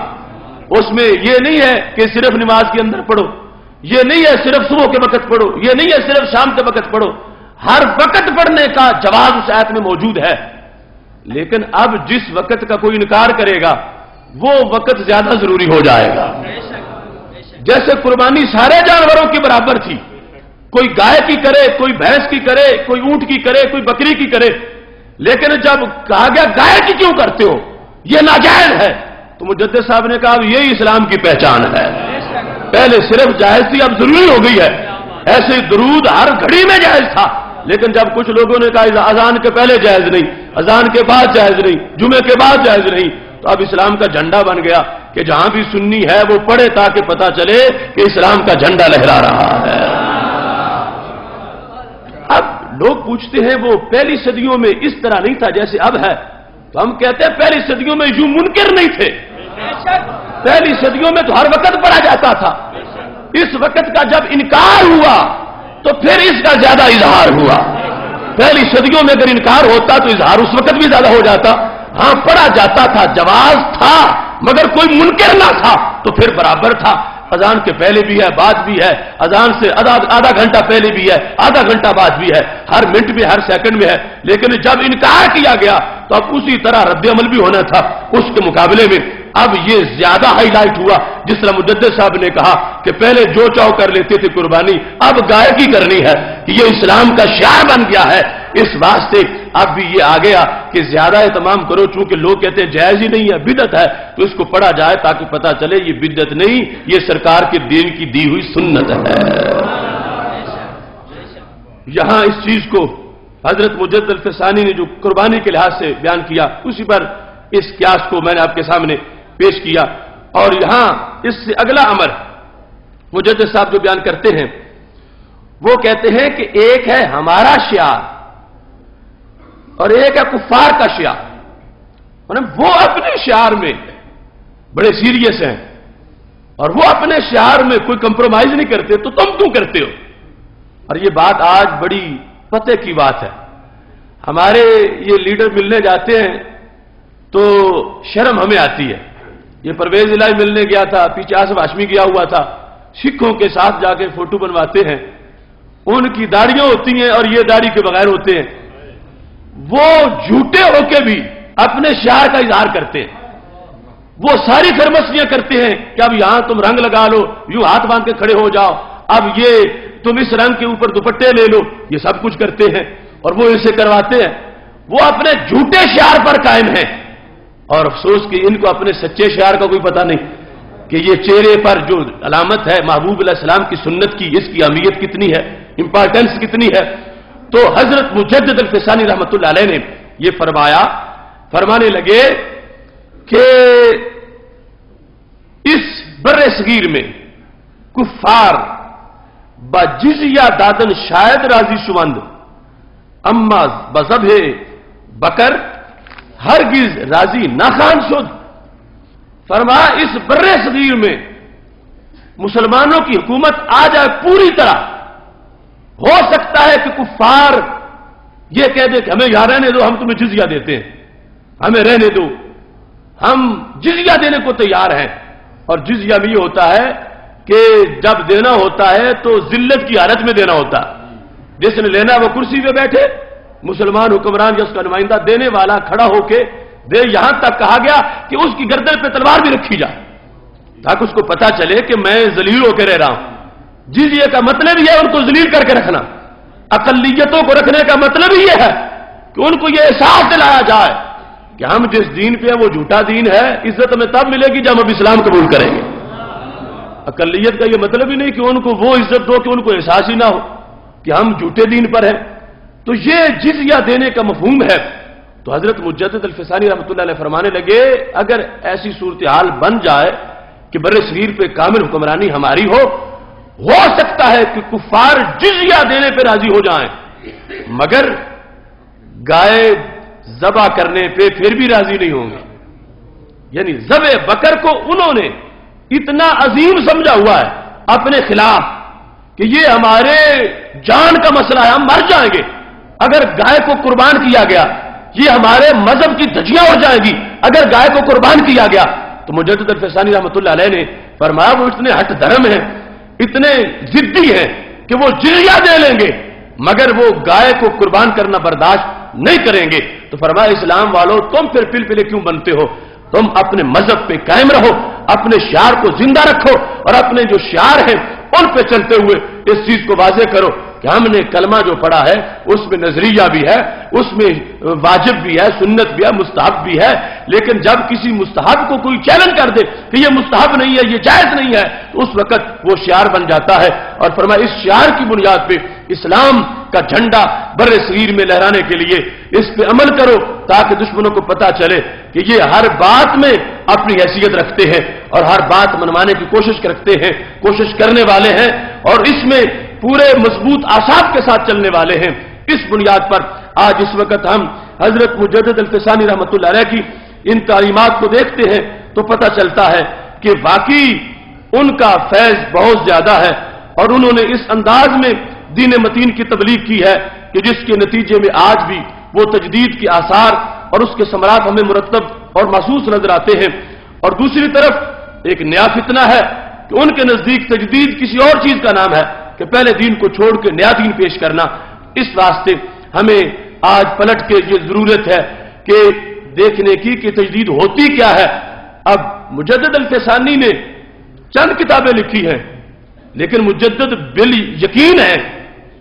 Speaker 1: اس میں یہ نہیں ہے کہ صرف نماز کے اندر پڑھو، یہ نہیں ہے صرف صبح کے وقت پڑھو، یہ نہیں ہے صرف شام کے وقت پڑھو. ہر وقت پڑھنے کا جواز اس آیت میں موجود ہے. لیکن اب جس وقت کا کوئی انکار کرے گا وہ وقت زیادہ ضروری ہو جائے گا. جیسے قربانی سارے جانوروں کی برابر تھی، کوئی گائے کی کرے، کوئی بھینس کی کرے، کوئی اونٹ کی کرے، کوئی بکری کی کرے. لیکن جب کہا گیا گائے کی کیوں کرتے ہو، یہ ناجائز ہے، تو مجدد صاحب نے کہا یہی اسلام کی پہچان ہے. پہلے صرف جائز تھی، اب ضروری ہو گئی ہے. ایسے درود ہر گھڑی میں جائز تھا، لیکن جب کچھ لوگوں نے کہا اذان کے پہلے جائز نہیں، اذان کے بعد جائز نہیں، جمعے کے بعد جائز نہیں، تو اب اسلام کا جھنڈا بن گیا کہ جہاں بھی سنی ہے وہ پڑھے تاکہ پتہ چلے کہ اسلام کا جھنڈا لہرا رہا ہے. اب لوگ پوچھتے ہیں وہ پہلی صدیوں میں اس طرح نہیں تھا جیسے اب ہے، تو ہم کہتے ہیں پہلی صدیوں میں یوں منکر نہیں تھے. پہلی صدیوں میں تو ہر وقت پڑھا جاتا تھا. اس وقت کا جب انکار ہوا تو پھر اس کا زیادہ اظہار ہوا. پہلی صدیوں میں اگر انکار ہوتا تو اظہار اس وقت بھی زیادہ ہو جاتا. ہاں پڑھا جاتا تھا، جواز تھا، مگر کوئی منکر نہ تھا تو پھر برابر تھا. اذان کے پہلے بھی ہے، بعد بھی ہے، اذان سے آدھا گھنٹہ پہلے بھی ہے، آدھا گھنٹہ بعد بھی ہے، ہر منٹ میں، ہر سیکنڈ میں ہے. لیکن جب انکار کیا گیا تو اب اسی طرح رد عمل بھی ہونا تھا. اس کے مقابلے میں اب یہ زیادہ ہائی لائٹ ہوا، جس طرح مجدد صاحب نے کہا کہ پہلے جو چاہو کر لیتے تھے قربانی، اب گائے کی کرنی ہے. یہ اسلام کا شعار بن گیا ہے. اس واسطے اب بھی یہ آ گیا کہ زیادہ اہتمام کرو، چونکہ لوگ کہتے ہیں جائز ہی نہیں ہے، بدعت ہے، تو اس کو پڑھا جائے تاکہ پتہ چلے یہ بدعت نہیں، یہ سرکار کے دین کی دی ہوئی سنت ہے۔ یہاں اس چیز کو حضرت مجدد الفسانی نے جو قربانی کے لحاظ سے بیان کیا، اسی پر اس قیاس کو میں نے آپ کے سامنے پیش کیا۔ اور یہاں اس سے اگلا امر مجدد صاحب جو بیان کرتے ہیں، وہ کہتے ہیں کہ ایک ہے ہمارا شعار اور ایک ہے کفار کا شعار، وہ اپنے شعار میں بڑے سیریس ہیں اور وہ اپنے شعار میں کوئی کمپرومائز نہیں کرتے، تو تم کیوں کرتے ہو؟ اور یہ بات آج بڑی پتے کی بات ہے۔ ہمارے یہ لیڈر ملنے جاتے ہیں تو شرم ہمیں آتی ہے۔ یہ پرویز الہی ملنے گیا تھا، پیچھے آصف ہاشمی گیا ہوا تھا، سکھوں کے ساتھ جا کے فوٹو بنواتے ہیں، ان کی داڑیاں ہوتی ہیں اور یہ داڑھی کے بغیر ہوتے ہیں، وہ جھوٹے ہو کے بھی اپنے شعار کا اظہار کرتے ہیں، وہ ساری فرمسیاں کرتے ہیں کہ اب یہاں تم رنگ لگا لو، یوں ہاتھ باندھ کے کھڑے ہو جاؤ، اب یہ تم اس رنگ کے اوپر دوپٹے لے لو، یہ سب کچھ کرتے ہیں اور وہ اسے کرواتے ہیں۔ وہ اپنے جھوٹے شعار پر قائم ہیں، اور افسوس کہ ان کو اپنے سچے شعار کا کوئی پتہ نہیں کہ یہ چہرے پر جو علامت ہے محبوب علیہ السلام کی سنت کی، اس کی اہمیت کتنی ہے، امپارٹنس کتنی ہے۔ تو حضرت مجدد الفسانی رحمۃ اللہ علیہ نے یہ فرمانے لگے کہ اس بر صغیر میں کفار بجزیہ دادن شاید راضی شوند، اما بذبح بکر ہرگز راضی نہ خان شد۔ فرمایا اس بر صغیر میں مسلمانوں کی حکومت آ جائے پوری طرح، ہو سکتا ہے کہ کفار یہ کہہ دے کہ ہمیں یہاں رہنے دو، ہم تمہیں جزیہ دیتے ہیں، ہمیں رہنے دو، ہم جزیہ دینے کو تیار ہیں۔ اور جزیہ بھی یہ ہوتا ہے کہ جب دینا ہوتا ہے تو ذلت کی حالت میں دینا ہوتا ہے، جس نے لینا وہ کرسی پہ بیٹھے، مسلمان حکمران جس کا نمائندہ دینے والا کھڑا ہو کے دے، یہاں تک کہا گیا کہ اس کی گردن پہ تلوار بھی رکھی جائے تاکہ اس کو پتا چلے کہ میں ذلیل ہو کے رہ رہا ہوں۔ جزیے کا مطلب یہ ہے ان کو ذلیل کر کے رکھنا، اقلیتوں کو رکھنے کا مطلب یہ ہے کہ ان کو یہ احساس دلایا جائے کہ ہم جس دین پہ ہیں وہ جھوٹا دین ہے، عزت ہمیں تب ملے گی جب ہم اسلام قبول کریں گے۔ اقلیت کا یہ مطلب ہی نہیں کہ ان کو وہ عزت دو کہ ان کو احساس ہی نہ ہو کہ ہم جھوٹے دین پر ہیں۔ تو یہ جزیہ دینے کا مفہوم ہے۔ تو حضرت مجدد الفسانی رحمۃ اللہ علیہ فرمانے لگے اگر ایسی صورتحال بن جائے کہ بر صغیر پہ کامل حکمرانی ہماری ہو سکتا ہے کہ کفار جزیہ دینے پہ راضی ہو جائیں، مگر گائے ذبح کرنے پہ پھر بھی راضی نہیں ہوں گے۔ یعنی ذبح بکر کو انہوں نے اتنا عظیم سمجھا ہوا ہے اپنے خلاف کہ یہ ہمارے جان کا مسئلہ ہے، ہم مر جائیں گے اگر گائے کو قربان کیا گیا، یہ ہمارے مذہب کی دھجیاں اڑ جائیں گی اگر گائے کو قربان کیا گیا۔ تو مجدد الفسانی رحمۃ اللہ علیہ نے فرمایا وہ اتنے ہٹ دھرم ہیں، اتنے ضدی ہیں کہ وہ جزیہ دے لیں گے مگر وہ گائے کو قربان کرنا برداشت نہیں کریں گے۔ تو فرمایا اسلام والوں تم پھر پل پلے کیوں بنتے ہو؟ تم اپنے مذہب پہ قائم رہو، اپنے شعار کو زندہ رکھو اور اپنے جو شعار ہیں ان پہ چلتے ہوئے اس چیز کو واضح کرو کہ ہم نے کلمہ جو پڑھا ہے اس میں نظریہ بھی ہے، اس میں واجب بھی ہے، سنت بھی ہے، مستحب بھی ہے، لیکن جب کسی مستحب کو کوئی چیلنج کر دے کہ یہ مستحب نہیں ہے، یہ جائز نہیں ہے، تو اس وقت وہ شعار بن جاتا ہے۔ اور فرمایا اس شعار کی بنیاد پہ اسلام کا جھنڈا بر صغیر میں لہرانے کے لیے اس پہ عمل کرو تاکہ دشمنوں کو پتا چلے کہ یہ ہر بات میں اپنی حیثیت رکھتے ہیں اور ہر بات منوانے کی کوشش کرتے ہیں، کوشش کرنے والے ہیں اور اس میں پورے مضبوط اعصاب کے ساتھ چلنے والے ہیں۔ اس بنیاد پر آج اس وقت ہم حضرت مجدد الفسانی رحمۃ اللہ علیہ کی ان تعلیمات کو دیکھتے ہیں تو پتہ چلتا ہے کہ واقعی ان کا فیض بہت زیادہ ہے اور انہوں نے اس انداز میں دین متین کی تبلیغ کی ہے کہ جس کے نتیجے میں آج بھی وہ تجدید کے آثار اور اس کے ثمرات ہمیں مرتب اور محسوس نظر آتے ہیں۔ اور دوسری طرف ایک نیا فتنہ ہے کہ ان کے نزدیک تجدید کسی اور چیز کا نام ہے کہ پہلے دین کو چھوڑ کے نیا دین پیش کرنا۔ اس واسطے ہمیں آج پلٹ کے یہ ضرورت ہے کہ دیکھنے کی کہ تجدید ہوتی کیا ہے۔ اب مجدد الفسانی نے چند کتابیں لکھی ہیں لیکن مجدد بال یقین ہے،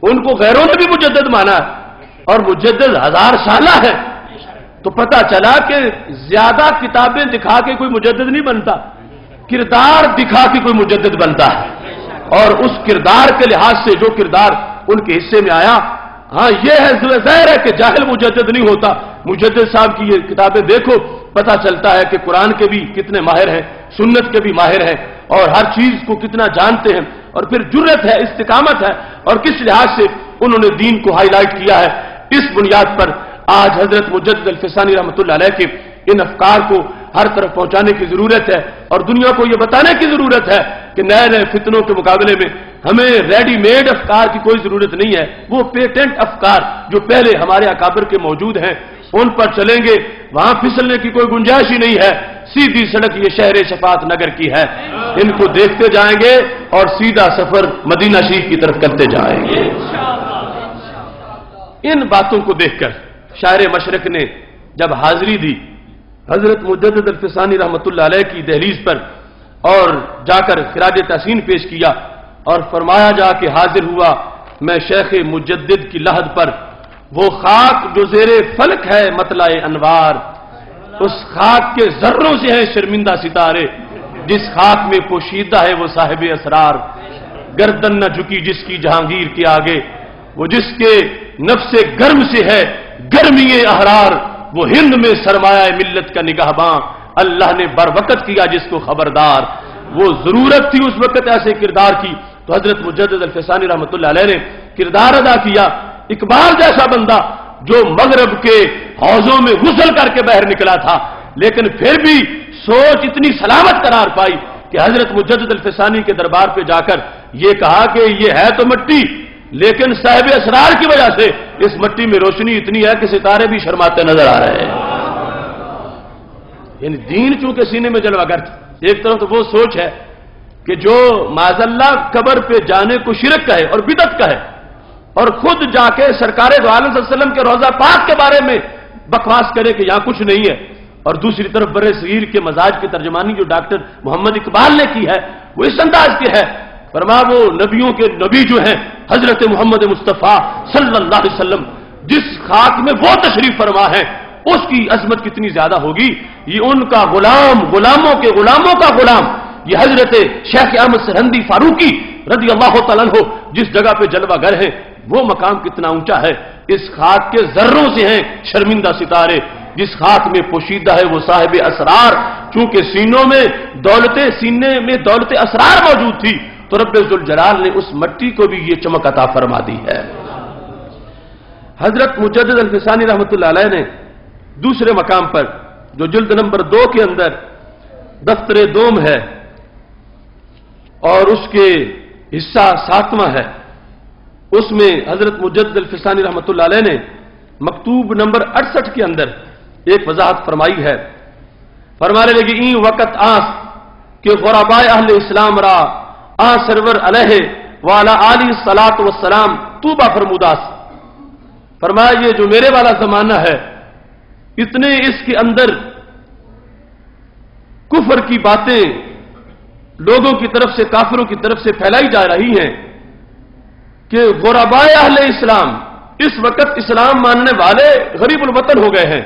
Speaker 1: ان کو غیروں نے بھی مجدد مانا ہے اور مجدد 1000 سالہ ہے، تو پتہ چلا کہ زیادہ کتابیں دکھا کے کوئی مجدد نہیں بنتا، کردار دکھا کے کوئی مجدد بنتا ہے۔ اور اس کردار کے لحاظ سے جو کردار ان کے حصے میں آیا، ہاں یہ ہے ظاہر ہے کہ جاہل مجدد نہیں ہوتا۔ مجدد صاحب کی یہ کتابیں دیکھو، پتہ چلتا ہے کہ قرآن کے بھی کتنے ماہر ہیں، سنت کے بھی ماہر ہیں، اور ہر چیز کو کتنا جانتے ہیں، اور پھر جرت ہے، استقامت ہے، اور کس لحاظ سے انہوں نے دین کو ہائی لائٹ کیا ہے۔ اس بنیاد پر آج حضرت مجدد الفسانی رحمۃ اللہ علیہ کے ان افکار کو ہر طرف پہنچانے کی ضرورت ہے، اور دنیا کو یہ بتانے کی ضرورت ہے کہ نئے نئے فتنوں کے مقابلے میں ہمیں ریڈی میڈ افکار کی کوئی ضرورت نہیں ہے، وہ پیٹنٹ افکار جو پہلے ہمارے اکابر کے موجود ہیں ان پر چلیں گے، وہاں پھسلنے کی کوئی گنجائش ہی نہیں ہے۔ سیدھی سڑک یہ شہر شفاعت نگر کی ہے، ان کو دیکھتے جائیں گے اور سیدھا سفر مدینہ شریف کی طرف کرتے جائیں گے۔ ان باتوں کو دیکھ کر شاعر مشرق نے جب حاضری دی حضرت مجدد الفسانی رحمۃ اللہ علیہ کی دہلیز پر، اور جا کر خراج تحسین پیش کیا، اور فرمایا جا کہ حاضر ہوا میں شیخ مجدد کی لحد پر، وہ خاک جو زیر فلک ہے مطلع انوار، اس خاک کے ذروں سے ہیں شرمندہ ستارے، جس خاک میں پوشیدہ ہے وہ صاحب اسرار، گردن نہ جھکی جس کی جہانگیر کے آگے، وہ جس کے نفس گرم سے ہے گرمی احرار، وہ ہند میں سرمایہ ملت کا نگہباں، اللہ نے بر وقت کیا جس کو خبردار۔ وہ ضرورت تھی اس وقت ایسے کردار کی، تو حضرت مجدد الفسانی رحمۃ اللہ علیہ نے کردار ادا کیا۔ اقبال جیسا بندہ جو مغرب کے حوضوں میں غسل کر کے باہر نکلا تھا، لیکن پھر بھی سوچ اتنی سلامت قرار پائی کہ حضرت مجدد الفسانی کے دربار پہ جا کر یہ کہا کہ یہ ہے تو مٹی، لیکن صاحب اسرار کی وجہ سے اس مٹی میں روشنی اتنی ہے کہ ستارے بھی شرماتے نظر آ رہے ہیں۔ یعنی دین چونکہ سینے میں جلوہ گر تھا۔ ایک طرف تو وہ سوچ ہے کہ جو معاذ اللہ قبر پہ جانے کو شرک کہے اور بدعت کہے، اور خود جا کے سرکار دو عالم صلی اللہ علیہ وسلم کے روضہ پاک کے بارے میں بکواس کرے کہ یہاں کچھ نہیں ہے، اور دوسری طرف برے صغیر کے مزاج کی ترجمانی جو ڈاکٹر محمد اقبال نے کی ہے وہ اس انداز کی ہے، فرما وہ نبیوں کے نبی جو ہیں حضرت محمد مصطفیٰ صلی اللہ علیہ وسلم، جس خاک میں وہ تشریف فرما ہے اس کی عظمت کتنی زیادہ ہوگی، یہ ان کا غلام، غلاموں کے غلاموں کا غلام، یہ حضرت شیخ احمد سرہندی فاروقی رضی اللہ تعالیٰ عنہ جس جگہ پہ جلوہ گر ہیں وہ مقام کتنا اونچا ہے۔ اس خاک کے ذروں سے ہیں شرمندہ ستارے، جس خاک میں پوشیدہ ہے وہ صاحب اسرار، چونکہ سینے میں دولت اسرار موجود تھی تو رب ذوالجلال نے اس مٹی کو بھی یہ چمک عطا فرما دی ہے۔ حضرت مجدد الفسانی رحمۃ اللہ علیہ نے دوسرے مقام پر جو جلد نمبر 2 کے اندر دفتر دوم ہے اور اس کے حصہ 7واں ہے، اس میں حضرت مجدد الفسانی رحمۃ اللہ علیہ نے مکتوب نمبر 68 کے اندر ایک وضاحت فرمائی ہے۔ فرمانے لگی این وقت آس کہ غربائے اہل اسلام را سرور علیہ والا علی صلاۃ والسلام توبہ فرموداس، فرمایا یہ جو میرے والا زمانہ ہے اتنے اس کے اندر کفر کی باتیں لوگوں کی طرف سے، کافروں کی طرف سے پھیلائی جا رہی ہیں کہ غربائے اہل اسلام اس وقت اسلام ماننے والے غریب الوطن ہو گئے ہیں،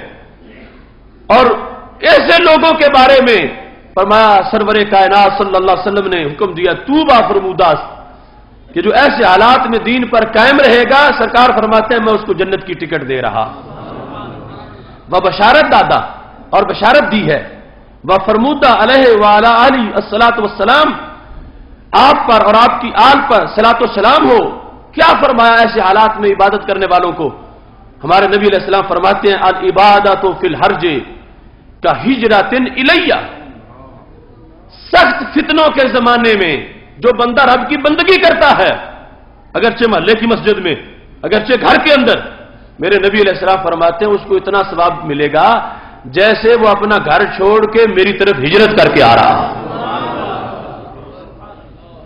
Speaker 1: اور ایسے لوگوں کے بارے میں فرمایا سرور کائنات صلی اللہ علیہ وسلم نے حکم دیا توبہ فرموداس، کہ جو ایسے حالات میں دین پر قائم رہے گا سرکار فرماتے ہیں میں اس کو جنت کی ٹکٹ دے رہا، وہ بشارت دادا اور بشارت دی ہے، وہ فرمودہ علیہ وعلی علی الصلاۃ والسلام، آپ پر اور آپ کی آل پر صلاۃ والسلام ہو۔ کیا فرمایا ایسے حالات میں عبادت کرنے والوں کو؟ ہمارے نبی علیہ السلام فرماتے ہیں العبادۃ فی الحرج کا ہجرۃ الیہ، سخت فتنوں کے زمانے میں جو بندہ رب کی بندگی کرتا ہے، اگرچہ محلے کی مسجد میں، اگرچہ گھر کے اندر، میرے نبی علیہ السلام فرماتے ہیں اس کو اتنا ثواب ملے گا جیسے وہ اپنا گھر چھوڑ کے میری طرف ہجرت کر کے آ رہا۔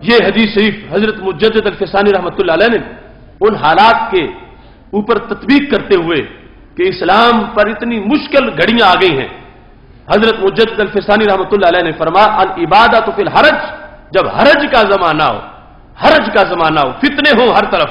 Speaker 1: یہ حدیث شریف حضرت مجدد الفسانی رحمۃ اللہ علیہ نے ان حالات کے اوپر تطبیق کرتے ہوئے کہ اسلام پر اتنی مشکل گھڑیاں آ گئی ہیں، حضرت مجدد الفسانی رحمۃ اللہ علیہ نے فرمایا العبادۃ فی الحرج، جب حرج کا زمانہ ہو، حرج کا زمانہ ہو، فتنے ہوں ہر طرف،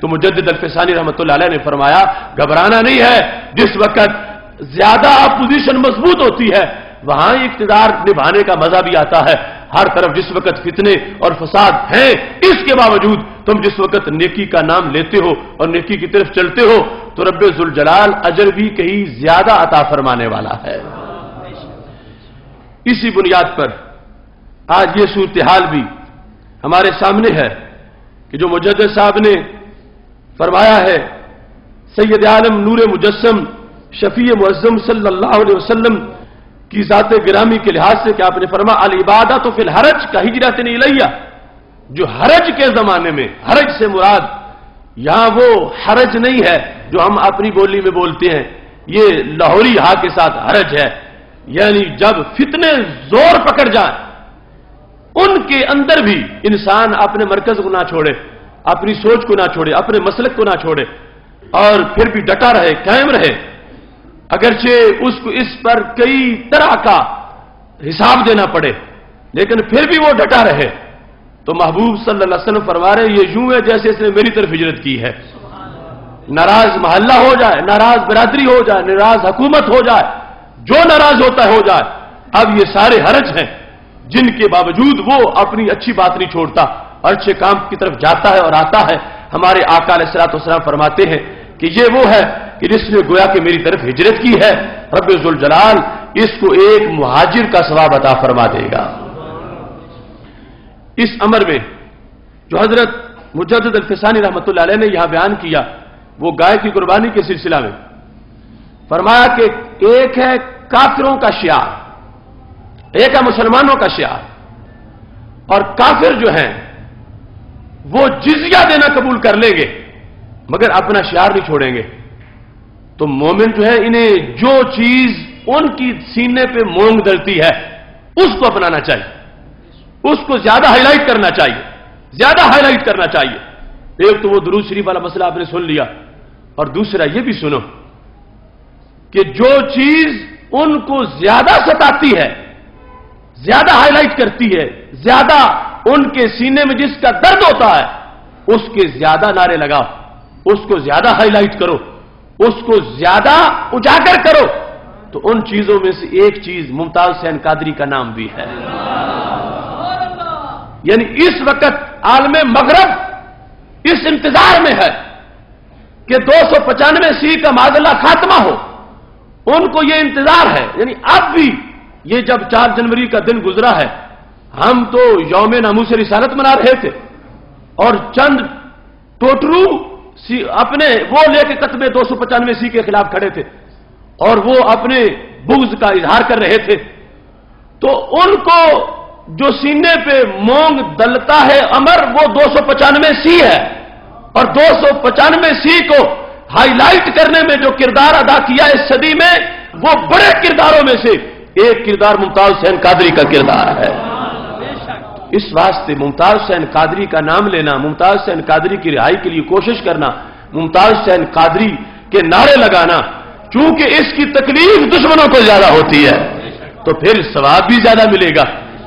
Speaker 1: تو مجدد الفسانی رحمۃ اللہ علیہ نے فرمایا گھبرانا نہیں ہے، جس وقت زیادہ اپوزیشن مضبوط ہوتی ہے وہاں اقتدار نبھانے کا مزہ بھی آتا ہے۔ ہر طرف جس وقت فتنے اور فساد ہیں، اس کے باوجود تم جس وقت نیکی کا نام لیتے ہو اور نیکی کی طرف چلتے ہو تو رب ذوالجلال اجر بھی کہیں زیادہ عطا فرمانے والا ہے۔ اسی بنیاد پر آج یہ صورتحال بھی ہمارے سامنے ہے کہ جو مجدد صاحب نے فرمایا ہے، سید عالم نور مجسم شفیع معظم صلی اللہ علیہ وسلم کی ذات گرامی کے لحاظ سے کہ آپ نے فرمایا العبادۃ فی الحرج کا ہجرۃ الیہ، جو حرج کے زمانے میں، حرج سے مراد یہاں وہ حرج نہیں ہے جو ہم اپنی بولی میں بولتے ہیں، یہ لاہوری ہا کے ساتھ حرج ہے، یعنی جب فتنے زور پکڑ جائیں ان کے اندر بھی انسان اپنے مرکز کو نہ چھوڑے، اپنی سوچ کو نہ چھوڑے، اپنے مسلک کو نہ چھوڑے اور پھر بھی ڈٹا رہے، قائم رہے، اگرچہ اس کو اس پر کئی طرح کا حساب دینا پڑے لیکن پھر بھی وہ ڈٹا رہے، تو محبوب صلی اللہ علیہ وسلم فرما رہے یہ یوں ہے جیسے اس نے میری طرف ہجرت کی ہے۔ ناراض محلہ ہو جائے، ناراض برادری ہو جائے، ناراض حکومت ہو جائے، جو ناراض ہوتا ہے ہو جائے، اب یہ سارے حرج ہیں جن کے باوجود وہ اپنی اچھی بات نہیں چھوڑتا اور اچھے کام کی طرف جاتا ہے اور آتا ہے۔ ہمارے آقا علیہ الصلوۃ والسلام فرماتے ہیں کہ یہ وہ ہے کہ جس نے گویا کہ میری طرف ہجرت کی ہے، رب ذوالجلال اس کو ایک مہاجر کا ثواب عطا فرما دے گا۔ اس امر میں جو حضرت مجدد الفسانی رحمۃ اللہ علیہ نے یہاں بیان کیا وہ گائے کی قربانی کے سلسلہ میں فرمایا کہ ایک ہے کافروں کا شعار، ایک ہے مسلمانوں کا شعار، اور کافر جو ہیں وہ جزیہ دینا قبول کر لیں گے مگر اپنا شعار نہیں چھوڑیں گے، تو مومن جو ہے انہیں جو چیز ان کی سینے پہ مونگ ڈلتی ہے اس کو اپنانا چاہیے، اس کو زیادہ ہائی لائٹ کرنا چاہیے، زیادہ ہائی لائٹ کرنا چاہیے۔ ایک تو وہ درود شریف والا مسئلہ آپ نے سن لیا، اور دوسرا یہ بھی سنو کہ جو چیز ان کو زیادہ ستاتی ہے، زیادہ ہائی لائٹ کرتی ہے، زیادہ ان کے سینے میں جس کا درد ہوتا ہے اس کے زیادہ نعرے لگاؤ، اس کو زیادہ ہائی لائٹ کرو، اس کو زیادہ اجاگر کرو، تو ان چیزوں میں سے ایک چیز ممتاز حسین قادری کا نام بھی ہے۔ یعنی اس وقت عالم مغرب اس انتظار میں ہے کہ 295 کا معاذ اللہ خاتمہ ہو، ان کو یہ انتظار ہے، یعنی اب بھی یہ جب 4 جنوری کا دن گزرا ہے ہم تو یوم ناموس رسالت منا رہے تھے اور چند ٹوٹرو اپنے وہ لے کے کتبے 295 کے خلاف کھڑے تھے اور وہ اپنے بغض کا اظہار کر رہے تھے، تو ان کو جو سینے پہ مونگ دلتا ہے امر وہ 295 ہے، اور 295 کو ہائی لائٹ کرنے میں جو کردار ادا کیا اس صدی میں وہ بڑے کرداروں میں سے ایک کردار ممتاز حسین قادری کا کردار ہے۔ اس واسطے ممتاز حسین قادری کا نام لینا، ممتاز حسین قادری کی رہائی کے لیے کوشش کرنا، ممتاز حسین قادری کے نعرے لگانا، چونکہ اس کی تکلیف دشمنوں کو زیادہ ہوتی ہے تو پھر ثواب بھی زیادہ ملے گا،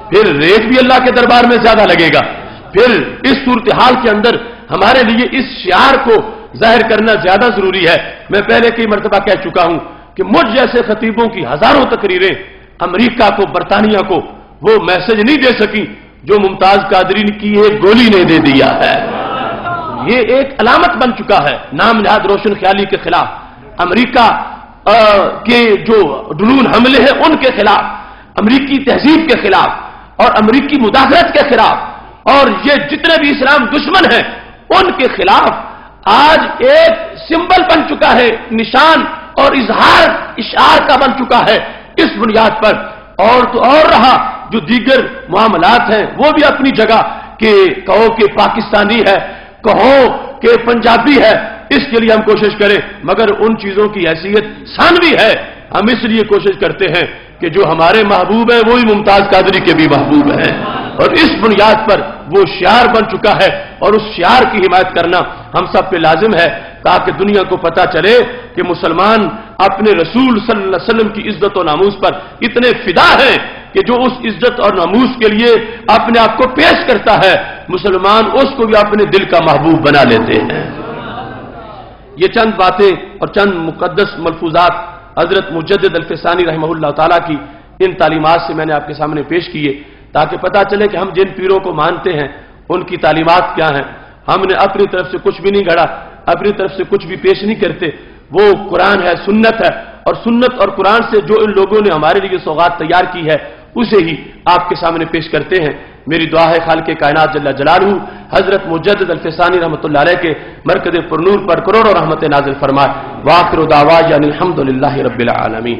Speaker 1: پھر ریٹ بھی اللہ کے دربار میں زیادہ لگے گا۔ پھر اس صورتحال کے اندر ہمارے لیے اس شعار کو ظاہر کرنا زیادہ ضروری ہے۔ میں پہلے کئی مرتبہ کہہ چکا ہوں کہ مجھ جیسے خطیبوں کی ہزاروں تقریریں امریکہ کو، برطانیہ کو وہ میسج نہیں دے سکی جو ممتاز قادری کی ایک گولی نے دے دیا ہے۔ یہ ایک علامت بن چکا ہے نام نہاد روشن خیالی کے خلاف، امریکہ کے جو ڈرون حملے ہیں ان کے خلاف، امریکی تہذیب کے خلاف اور امریکی مداخلت کے خلاف، اور یہ جتنے بھی اسلام دشمن ہیں ان کے خلاف آج ایک سمبل بن چکا ہے، نشان اور اظہار اشعار کا بن چکا ہے۔ اس بنیاد پر اور تو اور رہا جو دیگر معاملات ہیں وہ بھی اپنی جگہ، کہ کہو کہ پاکستانی ہے، کہو کہ پنجابی ہے، اس کے لیے ہم کوشش کریں، مگر ان چیزوں کی حیثیت ثانوی ہے۔ ہم اس لیے کوشش کرتے ہیں کہ جو ہمارے محبوب ہیں وہی ممتاز قادری کے بھی محبوب ہیں، اور اس بنیاد پر وہ شعار بن چکا ہے اور اس شعار کی حمایت کرنا ہم سب پہ لازم ہے تاکہ دنیا کو پتہ چلے کہ مسلمان اپنے رسول صلی اللہ علیہ وسلم کی عزت و ناموس پر اتنے فدا ہیں کہ جو اس عزت اور ناموس کے لیے اپنے آپ کو پیش کرتا ہے مسلمان اس کو بھی اپنے دل کا محبوب بنا لیتے ہیں۔ یہ چند باتیں اور چند مقدس ملفوظات حضرت مجدد الفسانی رحمہ اللہ تعالیٰ کی ان تعلیمات سے میں نے آپ کے سامنے پیش کیے تاکہ پتہ چلے کہ ہم جن پیروں کو مانتے ہیں ان کی تعلیمات کیا ہیں. ہم نے اپنی طرف سے کچھ بھی نہیں گھڑا، اپنی طرف سے کچھ بھی پیش نہیں کرتے. وہ قرآن ہے، سنت ہے، اور سنت اور قرآن سے جو ان لوگوں نے ہمارے لیے سوغات تیار کی ہے اسے ہی آپ کے سامنے پیش کرتے ہیں. میری دعا ہے خالق کائنات جل جلالہ حضرت مجدد الفسانی رحمۃ اللہ علیہ کے مرکز پرنور پر کروڑوں رحمت نازل فرمائے. وآخر دعوانا الحمد للہ رب العالمین.